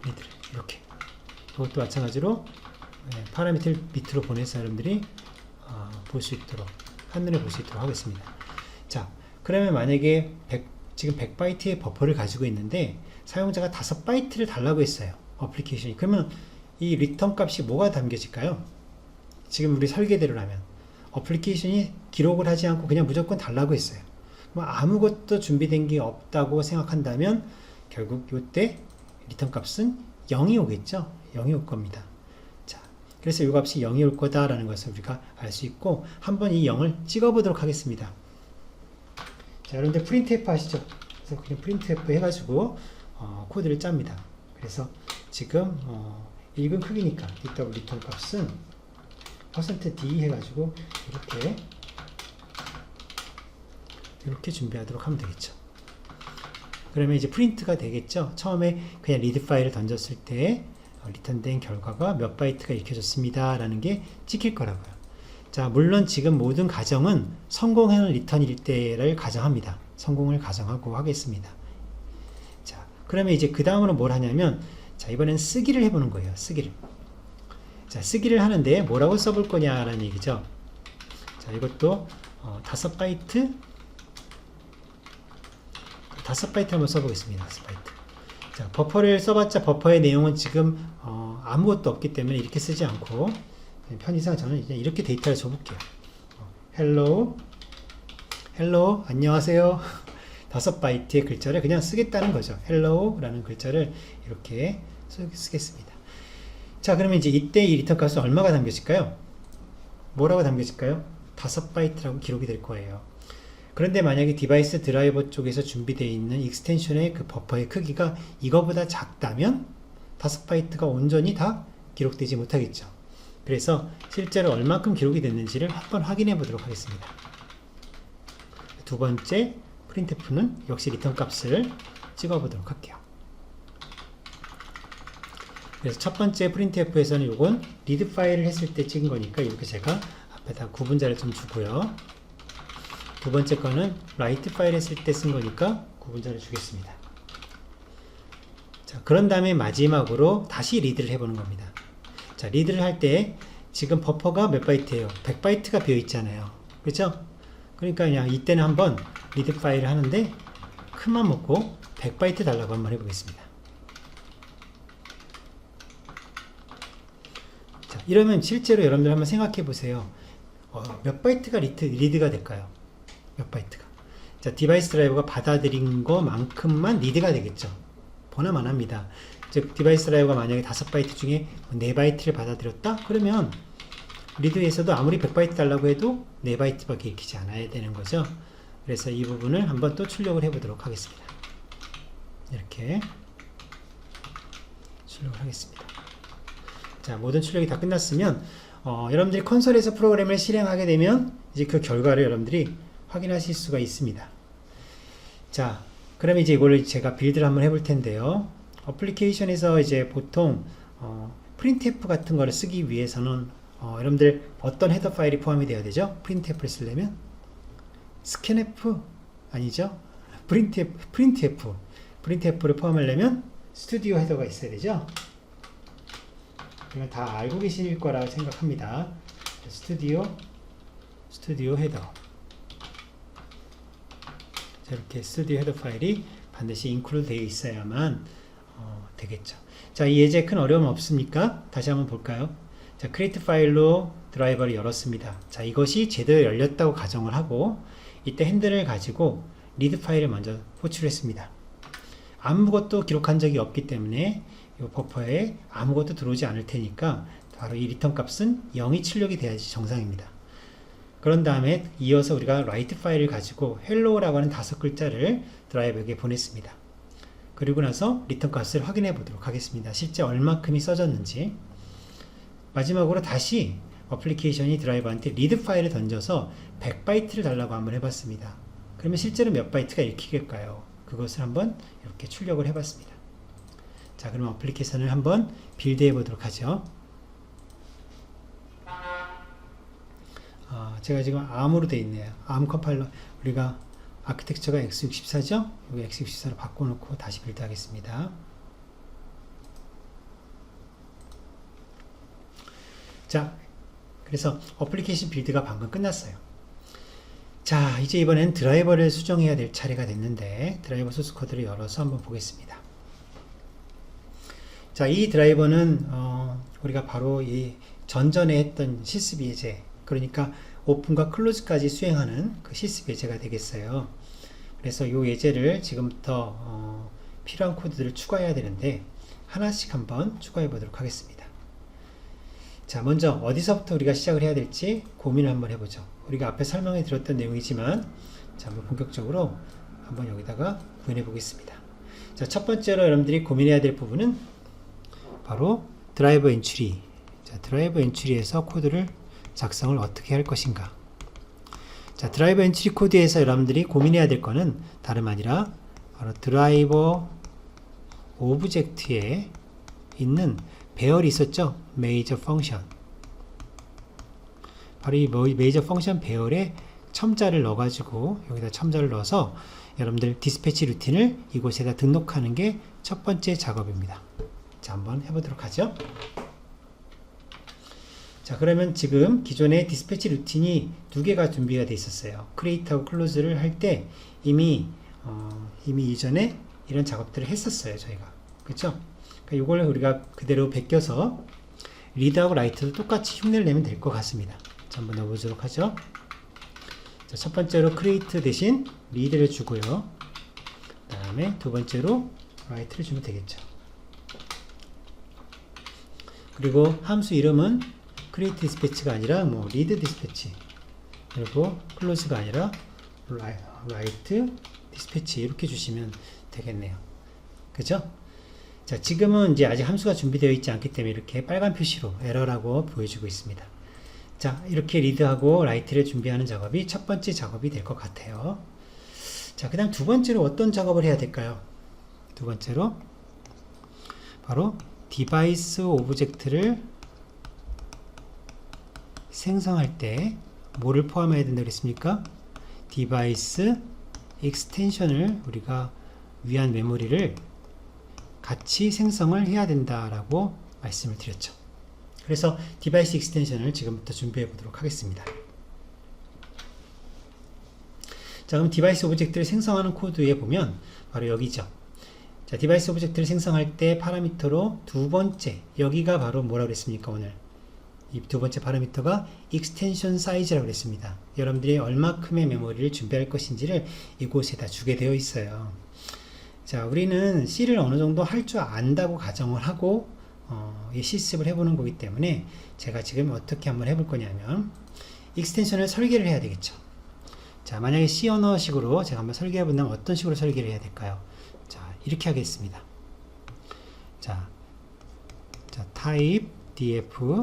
리드를 이렇게. 그것도 마찬가지로 파라미터를 밑으로 보내서 여러분들이 볼 수 있도록, 한눈에 볼 수 있도록 하겠습니다. 자, 그러면 만약에 지금 100바이트의 버퍼를 가지고 있는데 사용자가 5바이트를 달라고 했어요. 어플리케이션이. 그러면 이 리턴 값이 뭐가 담겨질까요? 지금 우리 설계대로라면 어플리케이션이 기록을 하지 않고 그냥 무조건 달라고 했어요. 뭐 아무것도 준비된 게 없다고 생각한다면 결국 이때 리턴 값은 0이 오겠죠. 0이 올 겁니다. 자, 그래서 이 값이 0이 올 거다라는 것을 우리가 알 수 있고, 한번 이 0을 찍어 보도록 하겠습니다. 자, 여러분들 프린트F 하시죠? 그래서 그냥 프린트F 해가지고 코드를 짭니다. 그래서 지금 읽은 크기니까 DW 리턴 값은 %d 해가지고 이렇게 준비하도록 하면 되겠죠. 그러면 이제 프린트가 되겠죠. 처음에 그냥 리드 파일을 던졌을 때 리턴된 결과가 몇 바이트가 읽혀졌습니다 라는 게 찍힐 거라고요. 자, 물론 지금 모든 가정은 성공하는 리턴일 때를 가정합니다. 성공을 가정하고 하겠습니다. 자, 그러면 이제 그 다음으로 뭘 하냐면, 자, 이번엔 쓰기를 해보는 거예요. 쓰기를. 자, 쓰기를 하는데 뭐라고 써볼 거냐라는 얘기죠. 자, 이것도 5바이트 한번 써보겠습니다. 5바이트. 자, 버퍼를 써봤자 버퍼의 내용은 지금 아무것도 없기 때문에 이렇게 쓰지 않고 편의상 저는 그냥 이렇게 데이터를 줘볼게요. hello 안녕하세요. 5바이트의 글자를 그냥 쓰겠다는 거죠. hello라는 글자를 이렇게 쓰겠습니다. 자, 그러면 이제 이때 이 리턴 값은 얼마가 담겨질까요? 뭐라고 담겨질까요? 5바이트라고 기록이 될 거예요. 그런데 만약에 디바이스 드라이버 쪽에서 준비되어 있는 익스텐션의 그 버퍼의 크기가 이거보다 작다면 5바이트가 온전히 다 기록되지 못하겠죠. 그래서 실제로 얼마큼 기록이 됐는지를 한번 확인해 보도록 하겠습니다. 두 번째 printf는 역시 리턴 값을 찍어 보도록 할게요. 그래서 첫 번째 printf에서는 이건 리드 파일을 했을 때 찍은 거니까 이렇게 제가 앞에다 구분자를 좀 주고요. 두 번째 거는 라이트 파일 했을 때 쓴 거니까 구분자를 주겠습니다. 자, 그런 다음에 마지막으로 다시 리드를 해보는 겁니다. 자, 리드를 할 때 지금 버퍼가 몇 바이트예요? 100바이트가 비어 있잖아요. 그렇죠? 그러니까 그냥 이때는 한번 리드 파일을 하는데 큰맘 먹고 100바이트 달라고 한번 해보겠습니다. 자, 이러면 실제로 여러분들 한번 생각해 보세요. 몇 바이트가 리드가 될까요? 몇 바이트가. 자, 디바이스 드라이버가 받아들인 것만큼만 리드가 되겠죠. 보나만 합니다. 즉, 디바이스 드라이버가 만약에 5바이트 중에 4바이트를 받아들였다? 그러면 리드에서도 아무리 100바이트 달라고 해도 4바이트밖에 읽히지 않아야 되는 거죠. 그래서 이 부분을 한번 또 출력을 해보도록 하겠습니다. 이렇게 출력을 하겠습니다. 자, 모든 출력이 다 끝났으면 여러분들이 콘솔에서 프로그램을 실행하게 되면 이제 그 결과를 여러분들이 확인하실 수가 있습니다. 자, 그럼 이제 이걸 제가 빌드를 한번 해볼 텐데요. 어플리케이션에서 이제 보통 printf 같은 거를 쓰기 위해서는 여러분들 어떤 헤더 파일이 포함이 되어야 되죠? printf를 쓰려면 scanf 아니죠? printf를 포함하려면 스튜디오 헤더가 있어야 되죠? 이건 다 알고 계실 거라 생각합니다. 스튜디오 헤더. 자, 이렇게 스튜디오 헤더 파일이 반드시 include 되어 있어야만 되겠죠. 자, 이 예제 큰 어려움 없습니까? 다시 한번 볼까요? 자, create 파일로 드라이버를 열었습니다. 자, 이것이 제대로 열렸다고 가정을 하고 이때 핸들을 가지고 리드 파일을 먼저 호출했습니다. 아무것도 기록한 적이 없기 때문에 이 버퍼에 아무것도 들어오지 않을 테니까 바로 이 리턴 값은 0이 출력이 돼야지 정상입니다. 그런 다음에 이어서 우리가 write 파일을 가지고 hello라고 하는 5글자를 드라이버에게 보냈습니다. 그리고 나서 리턴 값을 확인해 보도록 하겠습니다. 실제 얼마큼이 써졌는지. 마지막으로 다시 어플리케이션이 드라이버한테 리드 파일을 던져서 100바이트를 달라고 한번 해봤습니다. 그러면 실제로 몇 바이트가 읽히겠까요? 그것을 한번 이렇게 출력을 해봤습니다. 자, 그럼 어플리케이션을 한번 빌드해 보도록 하죠. 제가 지금 ARM으로 되어 있네요. ARM 컴파일러, 우리가 아키텍처가 x64죠? 여기 x64로 바꿔놓고 다시 빌드 하겠습니다. 자, 그래서 어플리케이션 빌드가 방금 끝났어요. 자, 이제 이번엔 드라이버를 수정해야 될 차례가 됐는데 드라이버 소스 코드를 열어서 한번 보겠습니다. 자, 이 드라이버는 우리가 바로 이 전전에 했던 실습 예제, 그러니까 오픈과 클로즈까지 수행하는 그 실습 예제가 되겠어요. 그래서 이 예제를 지금부터 필요한 코드들을 추가해야 되는데 하나씩 한번 추가해 보도록 하겠습니다. 자, 먼저 어디서부터 우리가 시작을 해야 될지 고민을 한번 해보죠. 우리가 앞에 설명해 드렸던 내용이지만 자, 한번 본격적으로 한번 여기다가 구현해 보겠습니다. 자, 첫 번째로 여러분들이 고민해야 될 부분은 바로 드라이버 엔트리. 자, 드라이버 엔트리에서 코드를 작성을 어떻게 할 것인가. 자, 드라이버 엔트리 코드에서 여러분들이 고민해야 될 거는 다름 아니라 바로 드라이버 오브젝트에 있는 배열이 있었죠? 메이저 펑션. 바로 이 메이저 펑션 배열에 첨자를 넣어가지고 여기다 첨자를 넣어서 여러분들 디스패치 루틴을 이곳에다 등록하는 게 첫 번째 작업입니다. 자, 한번 해보도록 하죠. 자, 그러면 지금 기존에 디스패치 루틴이 2개가 준비가 되어 있었어요. 크리에이트하고 클로즈를 할 때 이미 이전에 이런 작업들을 했었어요, 저희가. 그렇죠? 그러니까 이걸 우리가 그대로 베껴서 리드하고 라이트도 똑같이 흉내를 내면 될 것 같습니다. 자, 한번 넣어보도록 하죠. 자, 첫 번째로 크리에이트 대신 리드를 주고요. 그 다음에 두 번째로 라이트를 주면 되겠죠. 그리고 함수 이름은 create dispatch가 아니라 리드 dispatch, 그리고 close가 아니라 write dispatch 이렇게 주시면 되겠네요. 그죠? 자, 지금은 이제 아직 함수가 준비되어 있지 않기 때문에 이렇게 빨간 표시로 에러라고 보여주고 있습니다. 자, 이렇게 리드하고 라이트를 준비하는 작업이 첫 번째 작업이 될 것 같아요. 자, 그 다음 두 번째로 어떤 작업을 해야 될까요? 두 번째로 바로 디바이스 오브젝트를 생성할 때 뭐를 포함해야 된다고 그랬습니까? 디바이스 익스텐션을 우리가 위한 메모리를 같이 생성을 해야 된다라고 말씀을 드렸죠. 그래서 디바이스 익스텐션을 지금부터 준비해 보도록 하겠습니다. 자, 그럼 디바이스 오브젝트를 생성하는 코드에 보면 바로 여기죠. 자, 디바이스 오브젝트를 생성할 때 파라미터로 두 번째, 여기가 바로 뭐라고 그랬습니까? 오늘 이 두 번째 파라미터가 익스텐션 사이즈라고 그랬습니다. 여러분들이 얼마큼의 메모리를 준비할 것인지를 이곳에다 주게 되어 있어요. 자, 우리는 C를 어느 정도 할 줄 안다고 가정을 하고 실습을 해보는 거기 때문에 제가 지금 어떻게 한번 해볼 거냐면 익스텐션을 설계를 해야 되겠죠. 자, 만약에 C 언어식으로 제가 한번 설계해 본다면 어떤 식으로 설계를 해야 될까요? 자, 이렇게 하겠습니다. 자, type df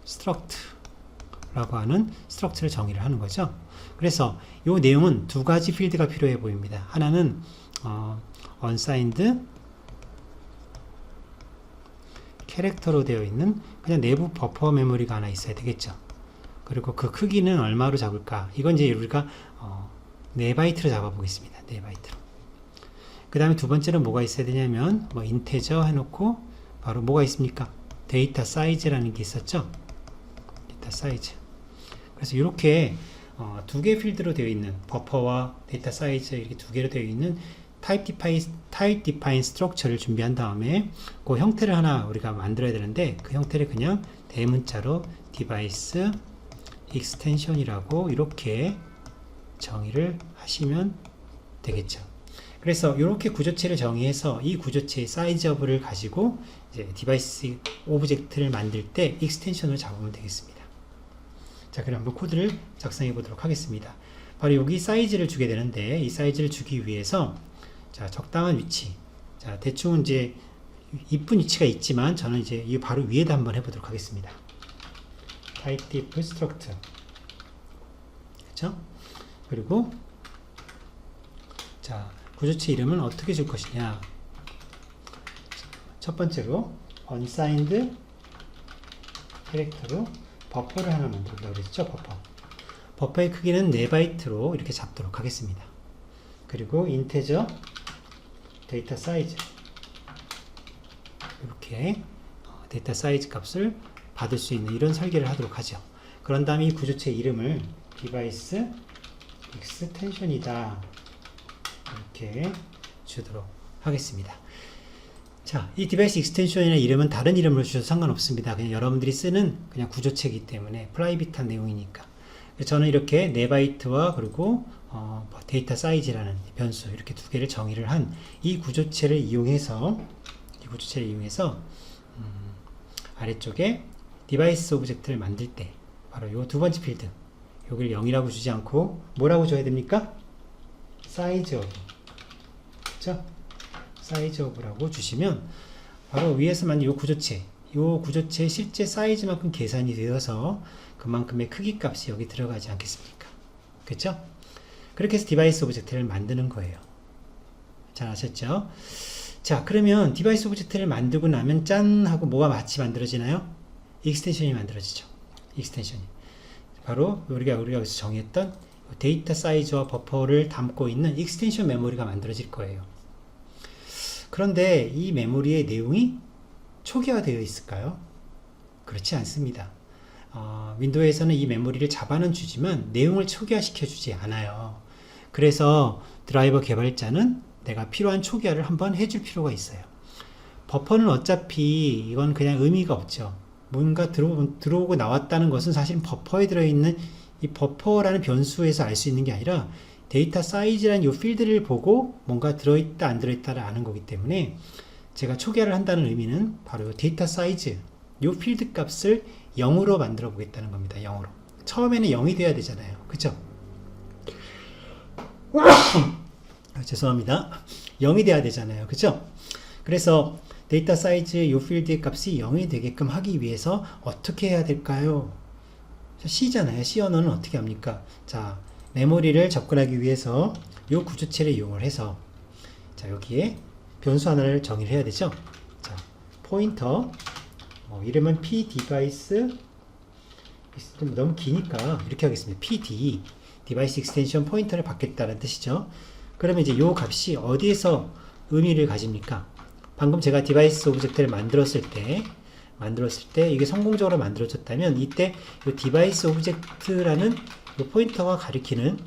struct 라고 하는 struct를 정의를 하는 거죠. 그래서 이 내용은 두 가지 필드가 필요해 보입니다. 하나는 unsigned 캐릭터로 되어 있는 그냥 내부 버퍼 메모리가 하나 있어야 되겠죠. 그리고 그 크기는 얼마로 잡을까? 이건 이제 우리가 4바이트로 잡아보겠습니다. 4바이트로. 그 다음에 두 번째는 뭐가 있어야 되냐면 뭐 인테저 해놓고 바로 뭐가 있습니까? 데이터 사이즈라는 게 있었죠. 데이터 사이즈. 그래서 이렇게 두 개 필드로 되어 있는 버퍼와 데이터 사이즈 이렇게 두 개로 되어 있는 type define structure를 준비한 다음에 그 형태를 하나 우리가 만들어야 되는데 그 형태를 그냥 대문자로 device extension이라고 이렇게 정의를 하시면 되겠죠. 그래서 이렇게 구조체를 정의해서 이 구조체의 사이즈업을 가지고 이제 디바이스 오브젝트를 만들 때 익스텐션을 잡으면 되겠습니다. 자, 그럼 한번 코드를 작성해 보도록 하겠습니다. 바로 여기 사이즈를 주게 되는데 이 사이즈를 주기 위해서 자, 적당한 위치. 자, 대충 이제 이쁜 위치가 있지만 저는 이제 이 바로 위에다 한번 해보도록 하겠습니다. type diff struct. 그렇죠? 그리고 자, 구조체 이름은 어떻게 줄 것이냐? 첫 번째로 unsigned 캐릭터로 버퍼를 하나 만들려고 그랬죠? 버퍼의 크기는 4바이트로 이렇게 잡도록 하겠습니다. 그리고 인테저 데이터 사이즈 이렇게 데이터 사이즈 값을 받을 수 있는 이런 설계를 하도록 하죠. 그런 다음에 이 구조체 이름을 디바이스 익스텐션이다 이렇게 주도록 하겠습니다. 자, 이 디바이스 익스텐션이나 이름은 다른 이름으로 주셔도 상관없습니다. 그냥 여러분들이 쓰는 그냥 구조체이기 때문에 프라이빗한 내용이니까. 저는 이렇게 4바이트와 그리고 데이터 사이즈라는 변수 이렇게 두 개를 정의를 한 이 구조체를 이용해서 아래쪽에 디바이스 오브젝트를 만들 때 바로 요 두 번째 필드 여기를 0이라고 주지 않고 뭐라고 줘야 됩니까? 사이즈 오브. 그렇죠? 사이즈 오브라고 주시면 바로 위에서 만든 요 구조체의 실제 사이즈만큼 계산이 되어서 그만큼의 크기 값이 여기 들어가지 않겠습니까? 그렇죠? 그렇게 해서 디바이스 오브젝트를 만드는 거예요. 잘 아셨죠? 자, 그러면 디바이스 오브젝트를 만들고 나면 짠 하고 뭐가 같이 만들어지나요? 익스텐션이 만들어지죠. 익스텐션이. 바로 우리가 여기서 정했던 데이터 사이즈와 버퍼를 담고 있는 익스텐션 메모리가 만들어질 거예요. 그런데 이 메모리의 내용이 초기화되어 있을까요? 그렇지 않습니다. 윈도우에서는 이 메모리를 잡아는 주지만 내용을 초기화시켜 주지 않아요. 그래서 드라이버 개발자는 내가 필요한 초기화를 한번 해줄 필요가 있어요. 버퍼는 어차피 이건 그냥 의미가 없죠. 뭔가 들어오고 나왔다는 것은 사실 버퍼에 들어있는 이 버퍼라는 변수에서 알 수 있는 게 아니라 데이터 사이즈라는 이 필드를 보고 뭔가 들어있다 안 들어있다를 아는 거기 때문에 제가 초기화를 한다는 의미는 바로 데이터 사이즈 이 필드 값을 0으로 만들어 보겠다는 겁니다. 0으로. 처음에는 0이 돼야 되잖아요. 그죠? 죄송합니다. 0이 돼야 되잖아요. 그죠? 그래서 데이터 사이즈 요 필드의 값이 0이 되게끔 하기 위해서 어떻게 해야 될까요? C잖아요. C 언어는 어떻게 합니까? 자, 메모리를 접근하기 위해서 요 구조체를 이용을 해서 자, 여기에 변수 하나를 정의를 해야 되죠. 자, 포인터 이름은 p device 너무 기니까 이렇게 하겠습니다. pd device extension 포인터를 받겠다는 뜻이죠. 그러면 이제 요 값이 어디에서 의미를 가집니까? 방금 제가 디바이스 오브젝트를 만들었을 때 이게 성공적으로 만들어졌다면 이때 이 디바이스 오브젝트라는 이 포인터가 가리키는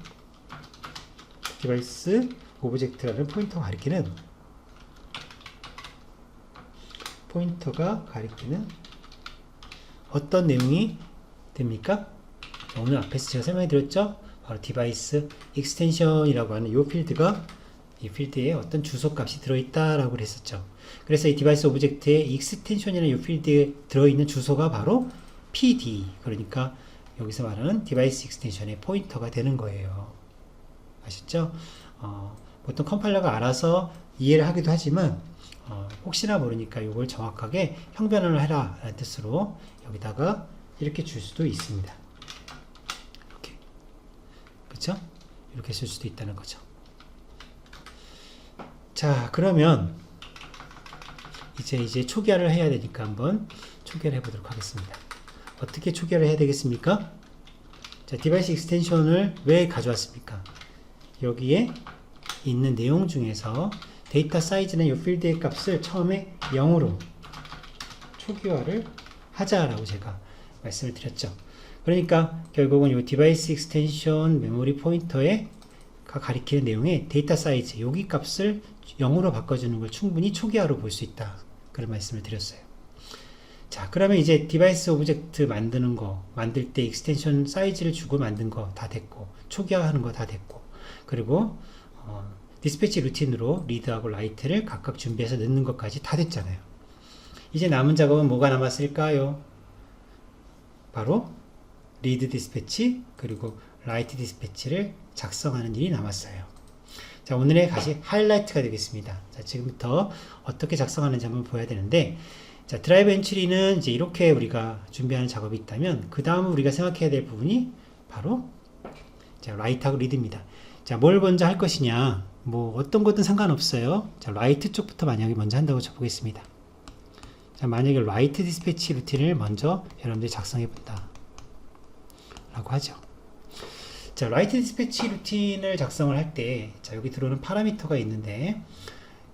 디바이스 오브젝트라는 포인터가 가리키는 어떤 내용이 됩니까? 오늘 앞에서 제가 설명해 드렸죠? 바로 디바이스 익스텐션이라고 하는 이 필드가 이 필드에 어떤 주소 값이 들어있다라고 했었죠. 그래서 이 디바이스 오브젝트의 익스텐션이라는 이 필드에 들어있는 주소가 바로 PD, 그러니까 여기서 말하는 디바이스 익스텐션의 포인터가 되는 거예요. 아셨죠? 보통 컴파일러가 알아서 이해를 하기도 하지만 혹시나 모르니까 이걸 정확하게 형변을 해라 라는 뜻으로 여기다가 이렇게 줄 수도 있습니다. 이렇게. 그렇죠? 이렇게 쓸 수도 있다는 거죠. 자, 그러면 이제 초기화를 해야 되니까 한번 초기화를 해보도록 하겠습니다. 어떻게 초기화를 해야 되겠습니까? 자, 디바이스 익스텐션을 왜 가져왔습니까? 여기에 있는 내용 중에서 데이터 사이즈는 이 필드의 값을 처음에 0으로 초기화를 하자라고 제가 말씀을 드렸죠. 그러니까 결국은 이 디바이스 익스텐션 메모리 포인터에 가리키는 내용의 데이터 사이즈 여기 값을 0으로 바꿔주는 걸 충분히 초기화로 볼 수 있다. 그런 말씀을 드렸어요. 자, 그러면 이제 디바이스 오브젝트 만들 때 익스텐션 사이즈를 주고 만든 거 다 됐고, 초기화하는 거 다 됐고, 그리고 디스패치 루틴으로 리드하고 라이트를 각각 준비해서 넣는 것까지 다 됐잖아요. 이제 남은 작업은 뭐가 남았을까요? 바로 리드 디스패치 그리고 라이트 디스패치를 작성하는 일이 남았어요. 자, 오늘의 하이라이트가 되겠습니다. 자, 지금부터 어떻게 작성하는지 한번 보여야 되는데, 자, 드라이브 엔트리는 이제 이렇게 우리가 준비하는 작업이 있다면, 그 다음 우리가 생각해야 될 부분이 바로 자, 라이트하고 리드입니다. 자, 뭘 먼저 할 것이냐, 뭐 어떤 것든 상관없어요. 자, 라이트 쪽부터 만약에 먼저 한다고 쳐보겠습니다. 자, 만약에 라이트 디스패치 루틴을 먼저 여러분들이 작성해 본다 라고 하죠. 자, 라이트 디스패치 루틴을 작성을 할 때, 자, 여기 들어오는 파라미터가 있는데,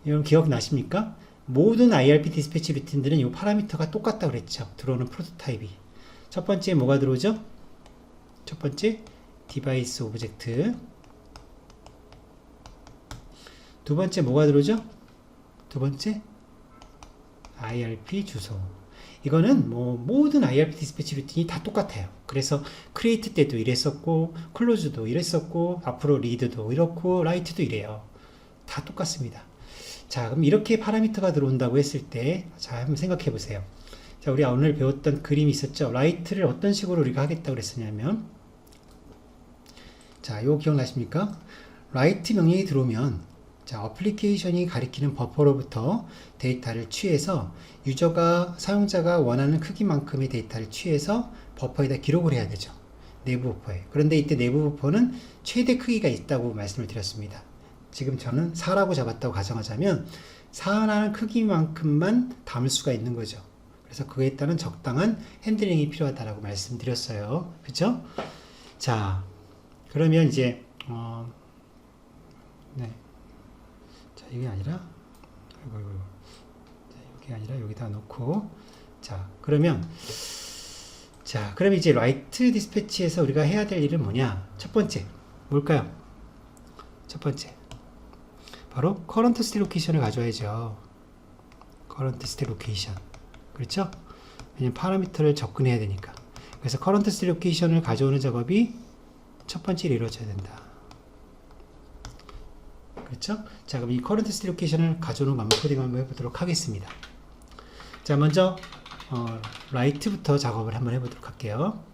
여러분 기억나십니까? 모든 IRP 디스패치 루틴들은 이 파라미터가 똑같다고 그랬죠. 들어오는 프로토타입이. 첫 번째 뭐가 들어오죠? 첫 번째 디바이스 오브젝트. 두 번째 뭐가 들어오죠? 두 번째 IRP 주소. 이거는 뭐 모든 IRP 디스패치 루틴이 다 똑같아요. 그래서 크리에이트 때도 이랬었고, 클로즈도 이랬었고, 앞으로 리드도 이렇고, 라이트도 이래요. 다 똑같습니다. 자, 그럼 이렇게 파라미터가 들어온다고 했을 때, 자, 한번 생각해 보세요. 자, 우리 오늘 배웠던 그림이 있었죠. 라이트를 어떤 식으로 우리가 하겠다고 그랬었냐면, 자, 이거 기억나십니까? 라이트 명령이 들어오면, 자, 어플리케이션이 가리키는 버퍼로부터 데이터를 취해서 사용자가 원하는 크기만큼의 데이터를 취해서 버퍼에다 기록을 해야 되죠. 내부 버퍼에. 그런데 이때 내부 버퍼는 최대 크기가 있다고 말씀을 드렸습니다. 지금 저는 4라고 잡았다고 가정하자면 4라는 크기만큼만 담을 수가 있는 거죠. 그래서 그에 따른 적당한 핸들링이 필요하다라고 말씀드렸어요. 그쵸? 자, 그러면 이제 네. 자, 이게 아니라 이게 아니라 여기다 놓고, 자, 그러면 이제 라이트 디스패치에서 우리가 해야 될 일은 뭐냐? 첫 번째 뭘까요? 첫 번째 바로 current state location을 가져와야죠. current state location. 그렇죠? 왜냐면 파라미터를 접근해야 되니까. 그래서 current state location을 가져오는 작업이 첫 번째로 이루어져야 된다. 그렇죠? 자, 그럼 이 current state location을 가져오는 방법 코딩 한번 해보도록 하겠습니다. 자, 먼저 라이트부터 작업을 한번 해보도록 할게요.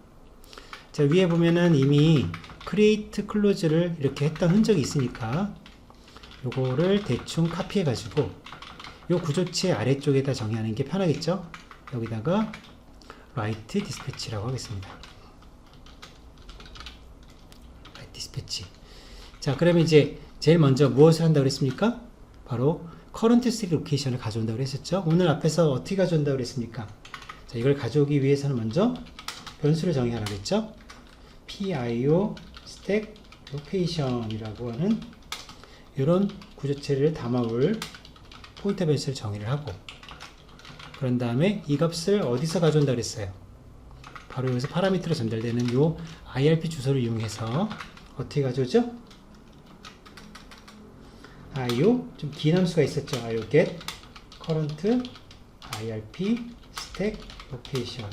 자, 위에 보면은 이미 create close를 이렇게 했던 흔적이 있으니까 요거를 대충 카피해 가지고 요 구조체 아래쪽에다 정의하는 게 편하겠죠. 여기다가 write dispatch라고 하겠습니다. write dispatch. 자, 그러면 이제 제일 먼저 무엇을 한다고 그랬습니까? 바로 current state location을 가져온다고 그랬었죠. 오늘 앞에서 어떻게 가져온다고 그랬습니까? 자, 이걸 가져오기 위해서는 먼저 변수를 정의하라고 했죠. pio stack location이라고 하는 이런 구조체를 담아올 포인터 변수를 정의를 하고, 그런 다음에 이 값을 어디서 가져온다고 그랬어요? 바로 여기서 파라미터로 전달되는 요 IRP 주소를 이용해서 어떻게 가져오죠? IO 좀 긴 함수가 있었죠. IO get current IRP stack location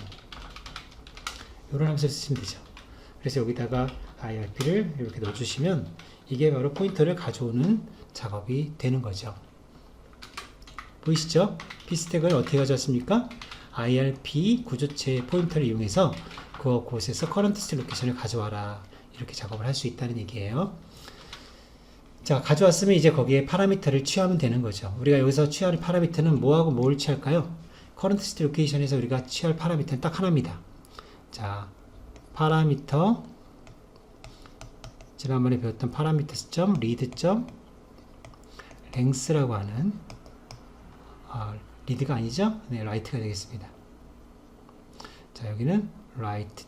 이런 함수를 쓰시면 되죠. 그래서 여기다가 IRP를 이렇게 넣어주시면 이게 바로 포인터를 가져오는 작업이 되는 거죠. 보이시죠? p스택을 어떻게 가져왔습니까? IRP 구조체 포인터를 이용해서 그곳에서 current state location을 가져와라, 이렇게 작업을 할 수 있다는 얘기예요. 자, 가져왔으면 이제 거기에 파라미터를 취하면 되는 거죠. 우리가 여기서 취할 파라미터는 뭐하고 뭘 취할까요? current state location에서 우리가 취할 파라미터는 딱 하나입니다. 자, 파라미터, 지난번에 배웠던 파라미터 read length라고 하는, read가 아니죠? 네, write가 되겠습니다. 자, 여기는 write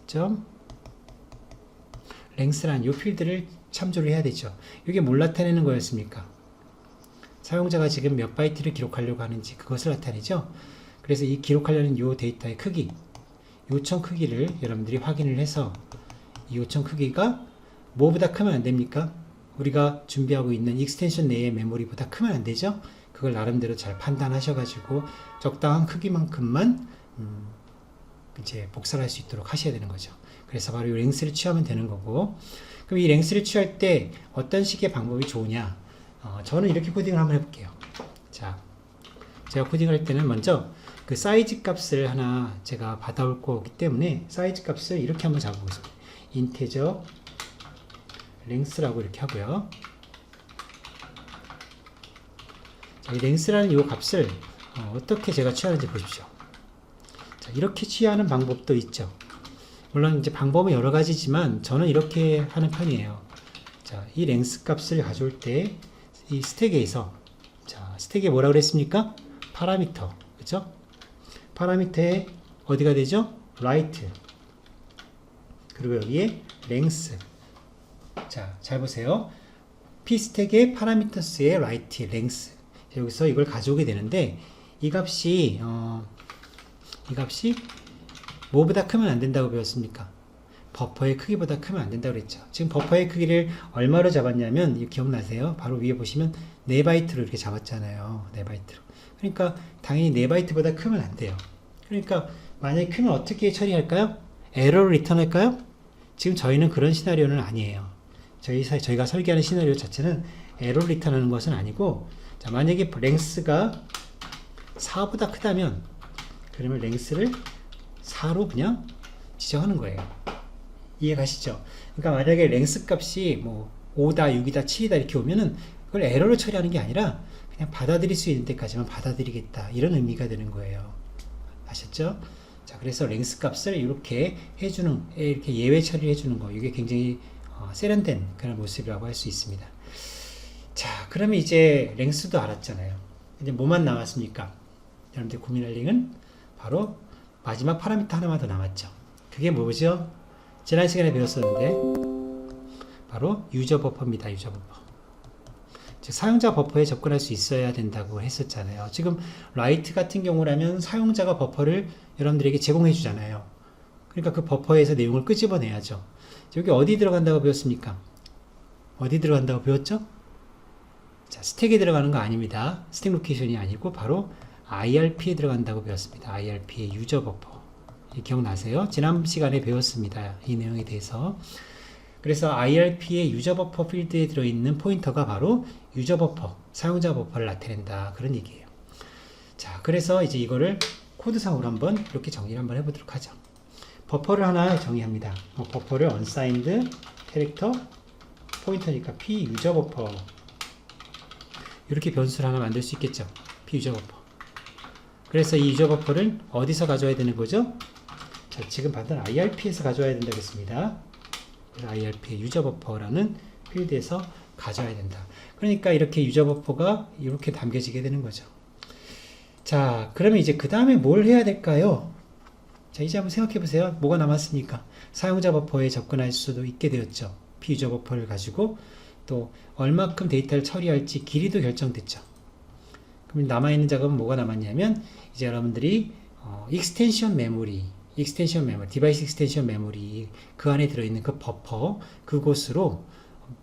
length라는 이 필드를 참조를 해야 되죠. 이게 뭘 나타내는 거였습니까? 사용자가 지금 몇 바이트를 기록하려고 하는지 그것을 나타내죠. 그래서 이 기록하려는 이 데이터의 크기, 요청 크기를 여러분들이 확인을 해서 이 요청 크기가 뭐보다 크면 안 됩니까? 우리가 준비하고 있는 익스텐션 내의 메모리보다 크면 안 되죠. 그걸 나름대로 잘 판단하셔가지고 적당한 크기만큼만 이제 복사를 할 수 있도록 하셔야 되는 거죠. 그래서 바로 이 랭스를 취하면 되는 거고, 그럼 이 랭스를 취할 때 어떤 식의 방법이 좋으냐? 저는 이렇게 코딩을 한번 해볼게요. 자, 제가 코딩을 할 때는 먼저 그 사이즈 값을 하나 제가 받아올 거기 때문에 사이즈 값을 이렇게 한번 잡아보겠습니다. 인테저 랭스라고 이렇게 하고요. 자, 이 랭스라는 이 값을 어떻게 제가 취하는지 보십시오. 자, 이렇게 취하는 방법도 있죠. 물론 이제 방법은 여러 가지지만 저는 이렇게 하는 편이에요. 자, 이 랭스 값을 가져올 때 이 스택에서, 자, 스택에 뭐라고 그랬습니까? 파라미터, 그죠? 파라미터에 어디가 되죠? write. 그리고 여기에 length. 자, 잘 보세요. p스택의 parameters의 write, length. 여기서 이걸 가져오게 되는데 이 값이 뭐보다 크면 안 된다고 배웠습니까? 버퍼의 크기보다 크면 안 된다고 그랬죠. 지금 버퍼의 크기를 얼마로 잡았냐면, 이거 기억나세요? 바로 위에 보시면 4바이트로 이렇게 잡았잖아요. 4바이트로. 그러니까 당연히 4바이트보다 크면 안 돼요. 그러니까 만약에 크면 어떻게 처리할까요? 에러를 리턴할까요? 지금 저희는 그런 시나리오는 아니에요. 저희가 설계하는 시나리오 자체는 에러를 리턴하는 것은 아니고, 자, 만약에 랭스가 4보다 크다면 그러면 랭스를 4로 그냥 지정하는 거예요. 이해 가시죠? 그러니까 만약에 랭스 값이 뭐 5다, 6이다, 7이다 이렇게 오면은 그걸 에러로 처리하는 게 아니라 그냥 받아들일 수 있는 데까지만 받아들이겠다, 이런 의미가 되는 거예요. 아셨죠? 자, 그래서 랭스 값을 이렇게 해주는, 이렇게 예외 처리를 해주는 거, 이게 굉장히 세련된 그런 모습이라고 할 수 있습니다. 자, 그러면 이제 랭스도 알았잖아요. 이제 뭐만 남았습니까? 여러분들 고민할 일은 바로 마지막 파라미터 하나만 더 남았죠. 그게 뭐죠? 지난 시간에 배웠었는데 바로 유저 버퍼입니다. 유저 버퍼. 즉 사용자 버퍼에 접근할 수 있어야 된다고 했었잖아요. 지금 write 같은 경우라면 사용자가 버퍼를 여러분들에게 제공해 주잖아요. 그러니까 그 버퍼에서 내용을 끄집어내야죠. 여기 어디 들어간다고 배웠습니까? 어디 들어간다고 배웠죠? 자, 스택에 들어가는 거 아닙니다. 스택 로케이션이 아니고 바로 IRP에 들어간다고 배웠습니다. IRP의 유저 버퍼. 기억나세요? 지난 시간에 배웠습니다. 이 내용에 대해서. 그래서 IRP의 유저 버퍼 필드에 들어있는 포인터가 바로 유저 버퍼, 사용자 버퍼를 나타낸다, 그런 얘기예요. 자, 그래서 이제 이거를 코드상으로 한번 이렇게 정리를 한번 해보도록 하죠. 버퍼를 하나 정의합니다. 버퍼를 unsigned 캐릭터 포인터니까 p 유저 버퍼 이렇게 변수를 하나 만들 수 있겠죠. p 유저 버퍼. 그래서 이 유저 버퍼를 어디서 가져와야 되는 거죠? 자, 지금 받은 IRP에서 가져와야 된다겠습니다. IRP의 유저 버퍼라는 필드에서 가져와야 된다. 그러니까 이렇게 유저 버퍼가 이렇게 담겨지게 되는 거죠. 자, 그러면 이제 그 다음에 뭘 해야 될까요? 자, 이제 한번 생각해 보세요. 뭐가 남았습니까? 사용자 버퍼에 접근할 수도 있게 되었죠. P유저 버퍼를 가지고 또 얼마큼 데이터를 처리할지 길이도 결정됐죠. 그럼 남아있는 작업은 뭐가 남았냐면 이제 여러분들이 익스텐션 메모리, 디바이스 익스텐션 메모리 그 안에 들어있는 그 버퍼 그곳으로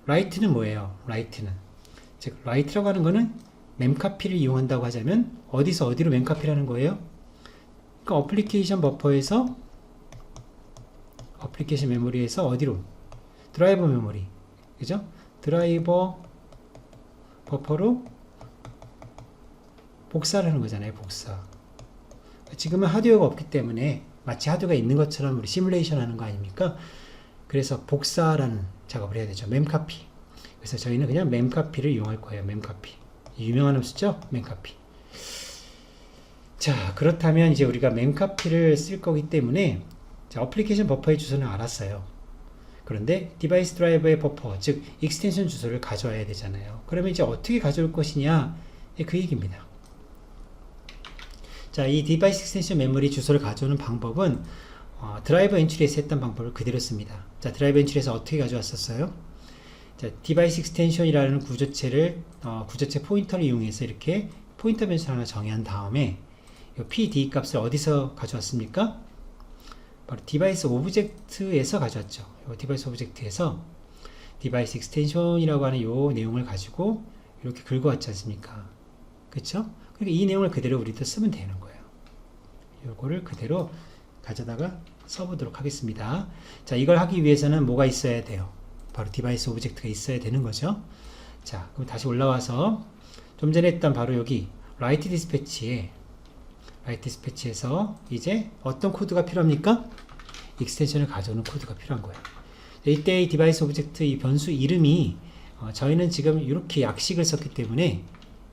라이트는 뭐예요? 즉 라이트라고 하는 거는 멤카피를 이용한다고 하자면 어디서 어디로 멤카피라는 거예요? 그러니까 어플리케이션 버퍼에서 어플리케이션 메모리에서 어디로? 드라이버 메모리, 그죠? 드라이버 버퍼로 복사를 하는 거잖아요. 복사. 지금은 하드웨어가 없기 때문에 마치 하드웨어가 있는 것처럼 우리 시뮬레이션 하는 거 아닙니까? 그래서 복사라는 작업을 해야 되죠. 멤카피. 그래서 저희는 그냥 멤카피를 이용할 거예요. 멤카피. 유명한 흡수죠? 멤카피. 자, 그렇다면 이제 우리가 멤카피를 쓸 거기 때문에 자, 어플리케이션 버퍼의 주소는 알았어요. 그런데 디바이스 드라이버의 버퍼, 즉 익스텐션 주소를 가져와야 되잖아요. 그러면 이제 어떻게 가져올 것이냐? 그 얘기입니다. 자, 이 디바이스 익스텐션 메모리 주소를 가져오는 방법은 드라이버 엔트리에서 했던 방법을 그대로 씁니다. 자, 드라이버 엔트리에서 어떻게 가져왔었어요? 자, 디바이스 익스텐션이라는 구조체를 구조체 포인터를 이용해서 이렇게 포인터 변수 하나 정의한 다음에 이 PD 값을 어디서 가져왔습니까? 바로 디바이스 오브젝트에서 가져왔죠. 이 디바이스 오브젝트에서 디바이스 익스텐션이라고 하는 이 내용을 가지고 이렇게 긁어왔지 않습니까? 그쵸? 그러니까 이 내용을 그대로 우리도 쓰면 되는 거예요. 이거를 그대로 가져다가 써보도록 하겠습니다. 자, 이걸 하기 위해서는 뭐가 있어야 돼요? 바로 디바이스 오브젝트가 있어야 되는 거죠. 자, 그럼 다시 올라와서 좀 전에 했던 바로 여기 라이트 디스패치에서 이제 어떤 코드가 필요합니까? 익스텐션을 가져오는 코드가 필요한 거예요. 이때 이 디바이스 오브젝트 이 변수 이름이 저희는 지금 이렇게 약식을 썼기 때문에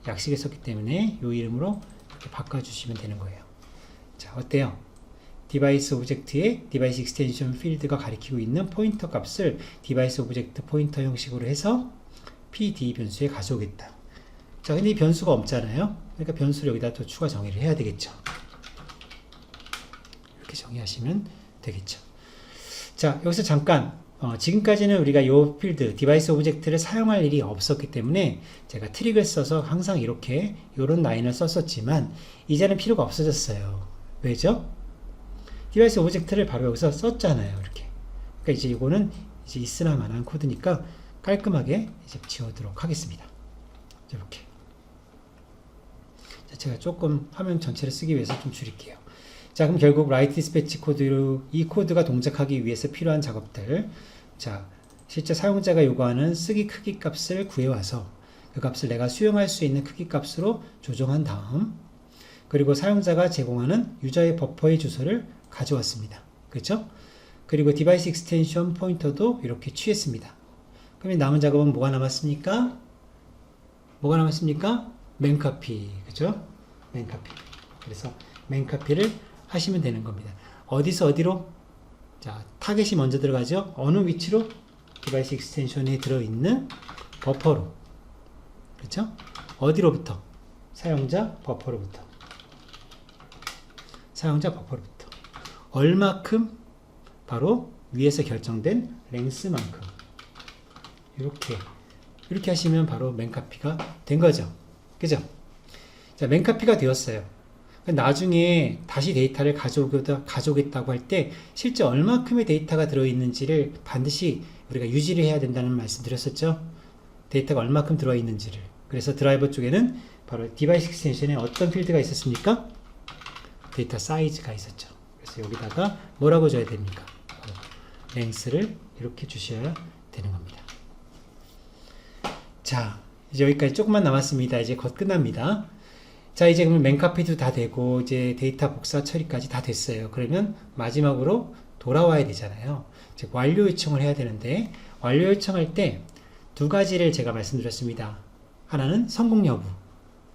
이 이름으로 이렇게 바꿔주시면 되는 거예요. 자, 어때요? 디바이스 오브젝트의 디바이스 익스텐션 필드가 가리키고 있는 포인터 값을 디바이스 오브젝트 포인터 형식으로 해서 PD 변수에 가져오겠다. 자, 근데 이 변수가 없잖아요. 그러니까 변수를 여기다 또 추가 정의를 해야 되겠죠. 이렇게 정의하시면 되겠죠. 자, 여기서 잠깐 지금까지는 우리가 이 필드 디바이스 오브젝트를 사용할 일이 없었기 때문에 제가 트릭을 써서 항상 이렇게 이런 라인을 썼었지만 이제는 필요가 없어졌어요. 왜죠? 디바이스 오브젝트를 바로 여기서 썼잖아요. 이렇게. 그러니까 이제 이거는 이제 있으나 마나한 코드니까 깔끔하게 이제 지워도록 하겠습니다. 이렇게. 자, 제가 조금 화면 전체를 쓰기 위해서 좀 줄일게요. 자, 그럼 결국 write dispatch 코드로 이 코드가 동작하기 위해서 필요한 작업들. 자, 실제 사용자가 요구하는 쓰기 크기 값을 구해와서 그 값을 내가 수용할 수 있는 크기 값으로 조정한 다음 그리고 사용자가 제공하는 유저의 버퍼의 주소를 가져왔습니다. 그렇죠? 그리고 디바이스 익스텐션 포인터도 이렇게 취했습니다. 그러면 남은 작업은 뭐가 남았습니까? 맨카피. 그죠? 맨카피. 그래서 맨카피를 하시면 되는 겁니다. 어디서 어디로? 자, 타겟이 먼저 들어가죠? 어느 위치로? 디바이스 익스텐션에 들어있는 버퍼로. 그렇죠? 어디로부터? 사용자 버퍼로부터. 얼마큼? 바로 위에서 결정된 랭스만큼. 이렇게 하시면 바로 맨카피가 된 거죠. 그죠? 자, 맨카피가 되었어요. 나중에 다시 데이터를 가져오겠다고 할 때 실제 얼마큼의 데이터가 들어있는지를 반드시 우리가 유지를 해야 된다는 말씀 드렸었죠. 데이터가 얼마큼 들어있는지를. 그래서 드라이버 쪽에는 바로 디바이스 익스텐션에 어떤 필드가 있었습니까? 데이터 사이즈가 있었죠. 그래서 여기다가 뭐라고 줘야 됩니까? 랭스를 이렇게 주셔야 되는 겁니다. 자, 이제 여기까지 조금만 남았습니다. 이제 곧 끝납니다. 자, 이제 그러면 맨카피도 다 되고 이제 데이터 복사 처리까지 다 됐어요. 그러면 마지막으로 돌아와야 되잖아요. 즉 완료 요청을 해야 되는데 완료 요청할 때 두 가지를 제가 말씀드렸습니다. 하나는 성공 여부.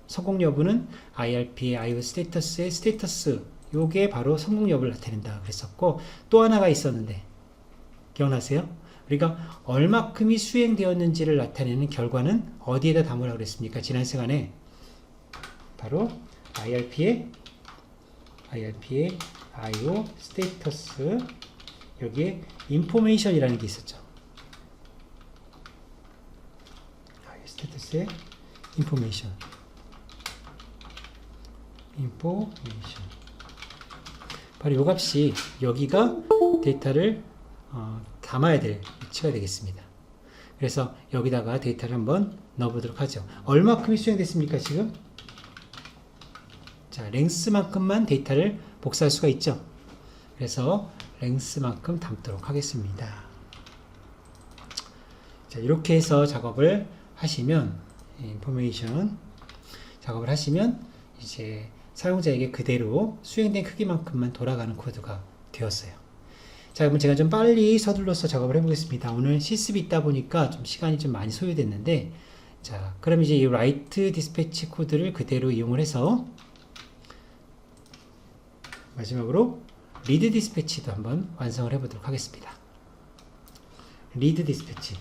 성공 여부는 IRP의 IO 스테이터스의 스테이터스, 요게 바로 성공 여부를 나타낸다 그랬었고, 또 하나가 있었는데 기억나세요? 우리가 얼마큼이 수행되었는지를 나타내는 결과는 어디에다 담으라고 그랬습니까? 지난 시간에 바로 IRP의 IO 스테이터스, 여기에 인포메이션이라는 게 있었죠. 스테이터스의 인포메이션. 바로 이 값이 여기가 데이터를 담아야 될 위치가 되겠습니다. 그래서 여기다가 데이터를 한번 넣어보도록 하죠. 얼마큼이 수행됐습니까, 지금? 자, 랭스만큼만 데이터를 복사할 수가 있죠. 그래서 랭스만큼 담도록 하겠습니다. 자, 이렇게 해서 작업을 하시면, 인포메이션 작업을 하시면 이제 사용자에게 그대로 수행된 크기만큼만 돌아가는 코드가 되었어요. 자, 그럼 제가 좀 빨리 서둘러서 작업을 해보겠습니다. 오늘 실습이 있다 보니까 좀 시간이 좀 많이 소요됐는데, 자, 그럼 이제 이 write dispatch 코드를 그대로 이용을 해서 마지막으로 read dispatch도 한번 완성을 해보도록 하겠습니다. read dispatch.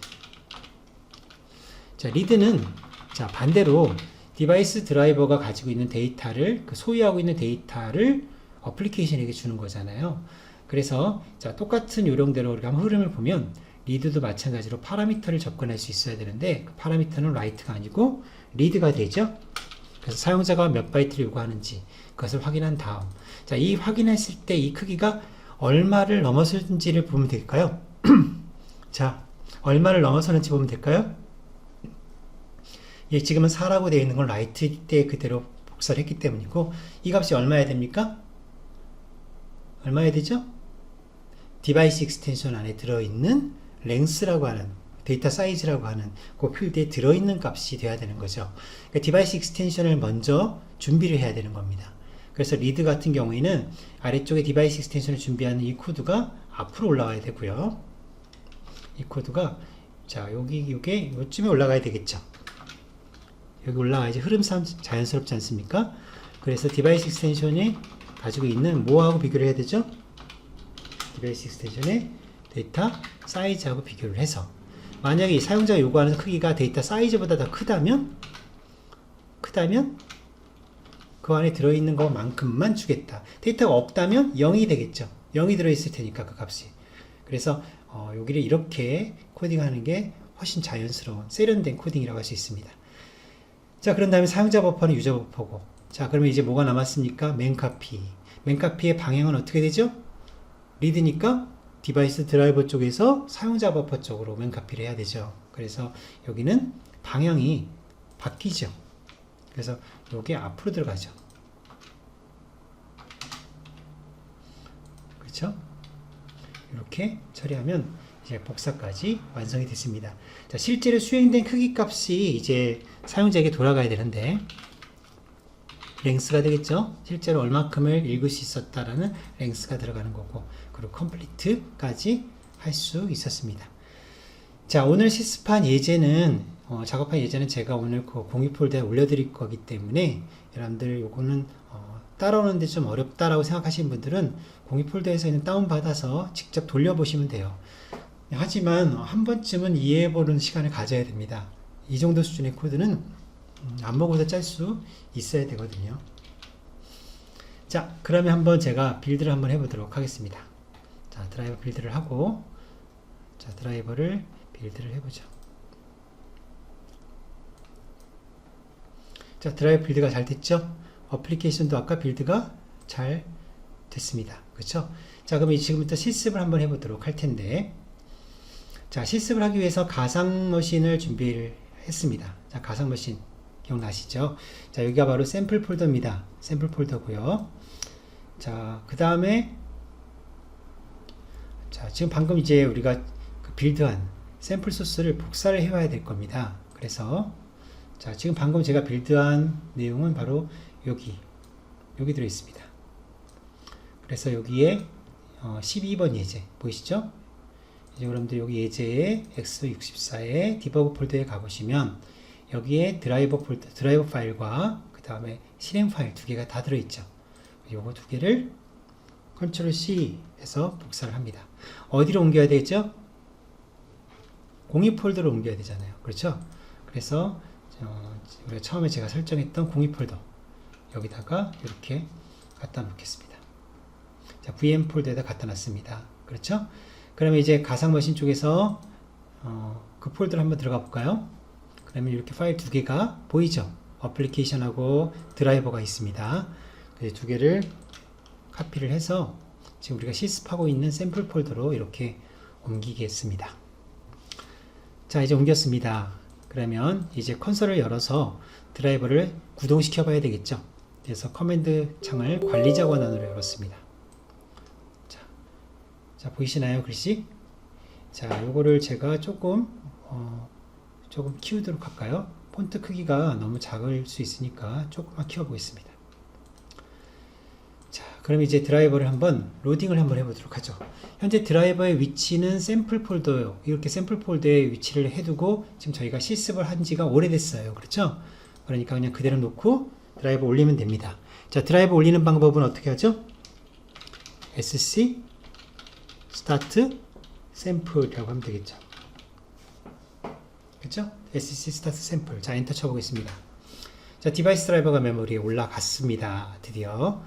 자, read는 자, 반대로 디바이스 드라이버가 가지고 있는 데이터를, 소유하고 있는 데이터를 어플리케이션에게 주는 거잖아요. 그래서 자, 똑같은 요령대로 우리가 한번 흐름을 보면 리드도 마찬가지로 파라미터를 접근할 수 있어야 되는데, 그 파라미터는 write가 아니고 read가 되죠. 그래서 사용자가 몇 바이트를 요구하는지 그것을 확인한 다음, 자, 이 확인했을 때 이 크기가 얼마를 넘어섰는지를 보면 될까요? 자, 얼마를 넘어서는지 보면 될까요? 예, 지금은 4라고 되어 있는 건 write 때 그대로 복사를 했기 때문이고, 이 값이 얼마여야 됩니까? 얼마여야 되죠? 디바이스 익스텐션 안에 들어있는 length라고 하는, 데이터 사이즈라고 하는 그 필드에 들어있는 값이 돼야 되는 거죠. 그러니까 디바이스 익스텐션을 먼저 준비를 해야 되는 겁니다. 그래서 리드 같은 경우에는 아래쪽에 디바이스 익스텐션을 준비하는 이 코드가 앞으로 올라와야 되고요. 이 코드가 자, 요게 요쯤에 올라가야 되겠죠. 여기 올라가야지 흐름 자연스럽지 않습니까? 그래서 디바이스 익스텐션이 가지고 있는 뭐하고 비교를 해야 되죠? 디바이스 익스텐션의 데이터 사이즈하고 비교를 해서, 만약에 이 사용자가 요구하는 크기가 데이터 사이즈보다 더 크다면 그 안에 들어있는 것만큼만 주겠다. 데이터가 없다면 0이 되겠죠. 0이 들어있을 테니까 그 값이. 그래서 여기를 이렇게 코딩하는 게 훨씬 자연스러운 세련된 코딩이라고 할 수 있습니다. 자, 그런 다음에 사용자 버퍼는 유저 버퍼고, 자, 그러면 이제 뭐가 남았습니까? 맨카피. 맨카피의 방향은 어떻게 되죠? 리드니까 디바이스 드라이버 쪽에서 사용자 버퍼 쪽으로 맨카피를 해야 되죠. 그래서 여기는 방향이 바뀌죠. 그래서 여기 앞으로 들어가죠. 그렇죠? 이렇게 처리하면 이제 복사까지 완성이 됐습니다. 자, 실제로 수행된 크기 값이 이제 사용자에게 돌아가야 되는데, 랭스가 되겠죠? 실제로 얼마큼을 읽을 수 있었다라는 랭스가 들어가는 거고, 그리고 컴플리트까지 할 수 있었습니다. 자, 오늘 실습한 예제는, 작업한 예제는 제가 오늘 그 공유 폴더에 올려드릴 거기 때문에, 여러분들 요거는 따라오는데 좀 어렵다라고 생각하시는 분들은 공유 폴더에서 있는 다운받아서 직접 돌려보시면 돼요. 하지만 한 번쯤은 이해해보는 시간을 가져야 됩니다. 이 정도 수준의 코드는 안 먹어도 짤 수 있어야 되거든요. 자, 그러면 한번 제가 빌드를 한번 해보도록 하겠습니다. 자, 드라이버 빌드를 하고, 자, 드라이버를 빌드를 해보죠. 자, 드라이버 빌드가 잘 됐죠? 어플리케이션도 아까 빌드가 잘 됐습니다. 그렇죠? 자, 그럼 지금부터 실습을 한번 해보도록 할 텐데, 자, 실습을 하기 위해서 가상 머신을 준비를 했습니다. 자, 가상 머신 기억나시죠? 자, 여기가 바로 샘플 폴더입니다. 샘플 폴더고요. 자, 그 다음에 자, 지금 방금 이제 우리가 그 빌드한 샘플 소스를 복사를 해와야 될 겁니다. 그래서 자, 지금 방금 제가 빌드한 내용은 바로 여기 들어 있습니다. 그래서 여기에 12번 예제 보이시죠? 이제 여러분들 여기 예제의 x64의 디버그 폴더에 가보시면 여기에 드라이버 파일과 그 다음에 실행 파일 두 개가 다 들어있죠. 요거 두 개를 컨트롤 C 해서 복사를 합니다. 어디로 옮겨야 되겠죠? 공유 폴더로 옮겨야 되잖아요. 그렇죠? 그래서 우리가 처음에 제가 설정했던 공유 폴더 여기다가 이렇게 갖다 놓겠습니다. 자, VM 폴더에다 갖다 놨습니다. 그렇죠? 그러면 이제 가상 머신 쪽에서 그 폴더를 한번 들어가 볼까요? 그러면 이렇게 파일 두 개가 보이죠? 어플리케이션하고 드라이버가 있습니다. 두 개를 카피를 해서 지금 우리가 실습하고 있는 샘플 폴더로 이렇게 옮기겠습니다. 자, 이제 옮겼습니다. 그러면 이제 컨솔을 열어서 드라이버를 구동시켜 봐야 되겠죠. 그래서 커맨드 창을 관리자 권한으로 열었습니다. 자, 보이시나요? 글씨? 자, 요거를 제가 조금 키우도록 할까요? 폰트 크기가 너무 작을 수 있으니까 조금만 키워보겠습니다. 자, 그럼 이제 드라이버를 한번 로딩을 한번 해보도록 하죠. 현재 드라이버의 위치는 샘플 폴더요. 이렇게 샘플 폴더에 위치를 해두고 지금 저희가 실습을 한 지가 오래됐어요. 그렇죠? 그러니까 그냥 그대로 놓고 드라이버 올리면 됩니다. 자, 드라이버 올리는 방법은 어떻게 하죠? sc start sample이라고 하면 되겠죠. 그렇죠? sc start sample. 자, 엔터 쳐보겠습니다. 자, 디바이스 드라이버가 메모리에 올라갔습니다. 드디어.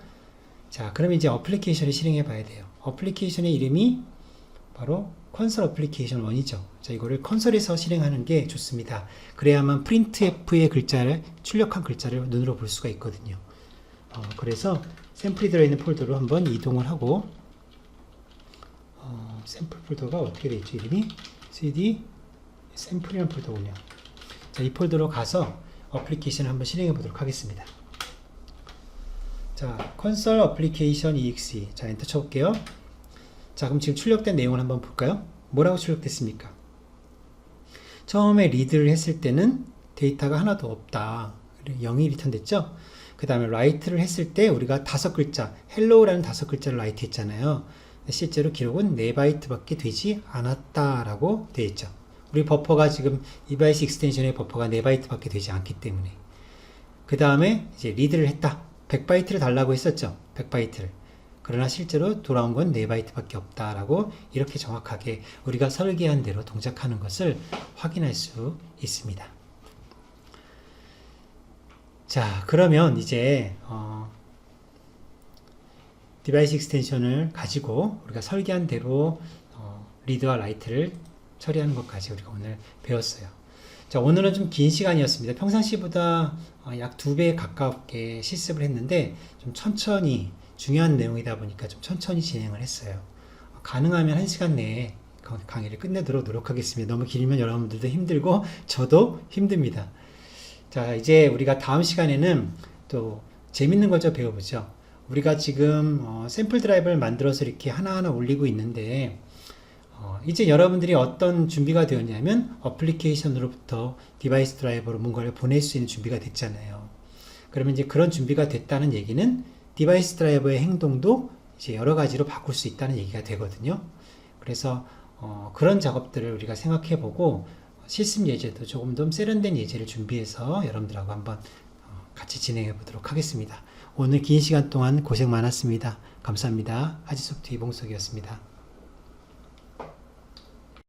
자, 그럼 이제 어플리케이션을 실행해 봐야 돼요. 어플리케이션의 이름이 바로 컨솔 어플리케이션 1이죠. 자, 이거를 컨솔에서 실행하는 게 좋습니다. 그래야만 printf의 글자를, 출력한 글자를 눈으로 볼 수가 있거든요. 그래서 샘플이 들어있는 폴더로 한번 이동을 하고, 샘플 폴더가 어떻게 되어 있죠? 이름이 cd 샘플이라는 폴더군요. 자, 이 폴더로 가서 어플리케이션을 한번 실행해 보도록 하겠습니다. 자, 컨솔 어플리케이션 exe. 자, 엔터 쳐볼게요. 자, 그럼 지금 출력된 내용을 한번 볼까요? 뭐라고 출력됐습니까? 처음에 리드를 했을 때는 데이터가 하나도 없다. 0이 리턴 됐죠? 그 다음에 라이트를 했을 때 우리가 5글자, 헬로우라는 5글자를 라이트 했잖아요. 실제로 기록은 4바이트 밖에 되지 않았다라고 되어 있죠. 우리 버퍼가 지금 디바이스 익스텐션의 버퍼가 4바이트 밖에 되지 않기 때문에. 그 다음에 이제 리드를 했다. 100바이트를 달라고 했었죠. 100바이트를. 그러나 실제로 돌아온 건 4바이트 밖에 없다라고 이렇게 정확하게 우리가 설계한 대로 동작하는 것을 확인할 수 있습니다. 자, 그러면 이제 디바이스 익스텐션을 가지고 우리가 설계한 대로 리드와 라이트를 처리하는 것까지 우리가 오늘 배웠어요. 자, 오늘은 좀 긴 시간이었습니다. 평상시보다 약 2배 가깝게 실습을 했는데 좀 천천히 중요한 내용이다 보니까 좀 천천히 진행을 했어요. 가능하면 1시간 내에 강의를 끝내도록 노력하겠습니다. 너무 길면 여러분들도 힘들고 저도 힘듭니다. 자, 이제 우리가 다음 시간에는 또 재밌는 걸 좀 배워보죠. 우리가 지금 샘플 드라이브를 만들어서 이렇게 하나하나 올리고 있는데 이제 여러분들이 어떤 준비가 되었냐면 어플리케이션으로부터 디바이스 드라이버로 뭔가를 보낼 수 있는 준비가 됐잖아요. 그러면 이제 그런 준비가 됐다는 얘기는 디바이스 드라이버의 행동도 이제 여러 가지로 바꿀 수 있다는 얘기가 되거든요. 그래서 그런 작업들을 우리가 생각해 보고 실습 예제도 조금 더 세련된 예제를 준비해서 여러분들하고 한번 같이 진행해 보도록 하겠습니다. 오늘 긴 시간 동안 고생 많았습니다. 감사합니다. 하지소프트 이봉석이었습니다.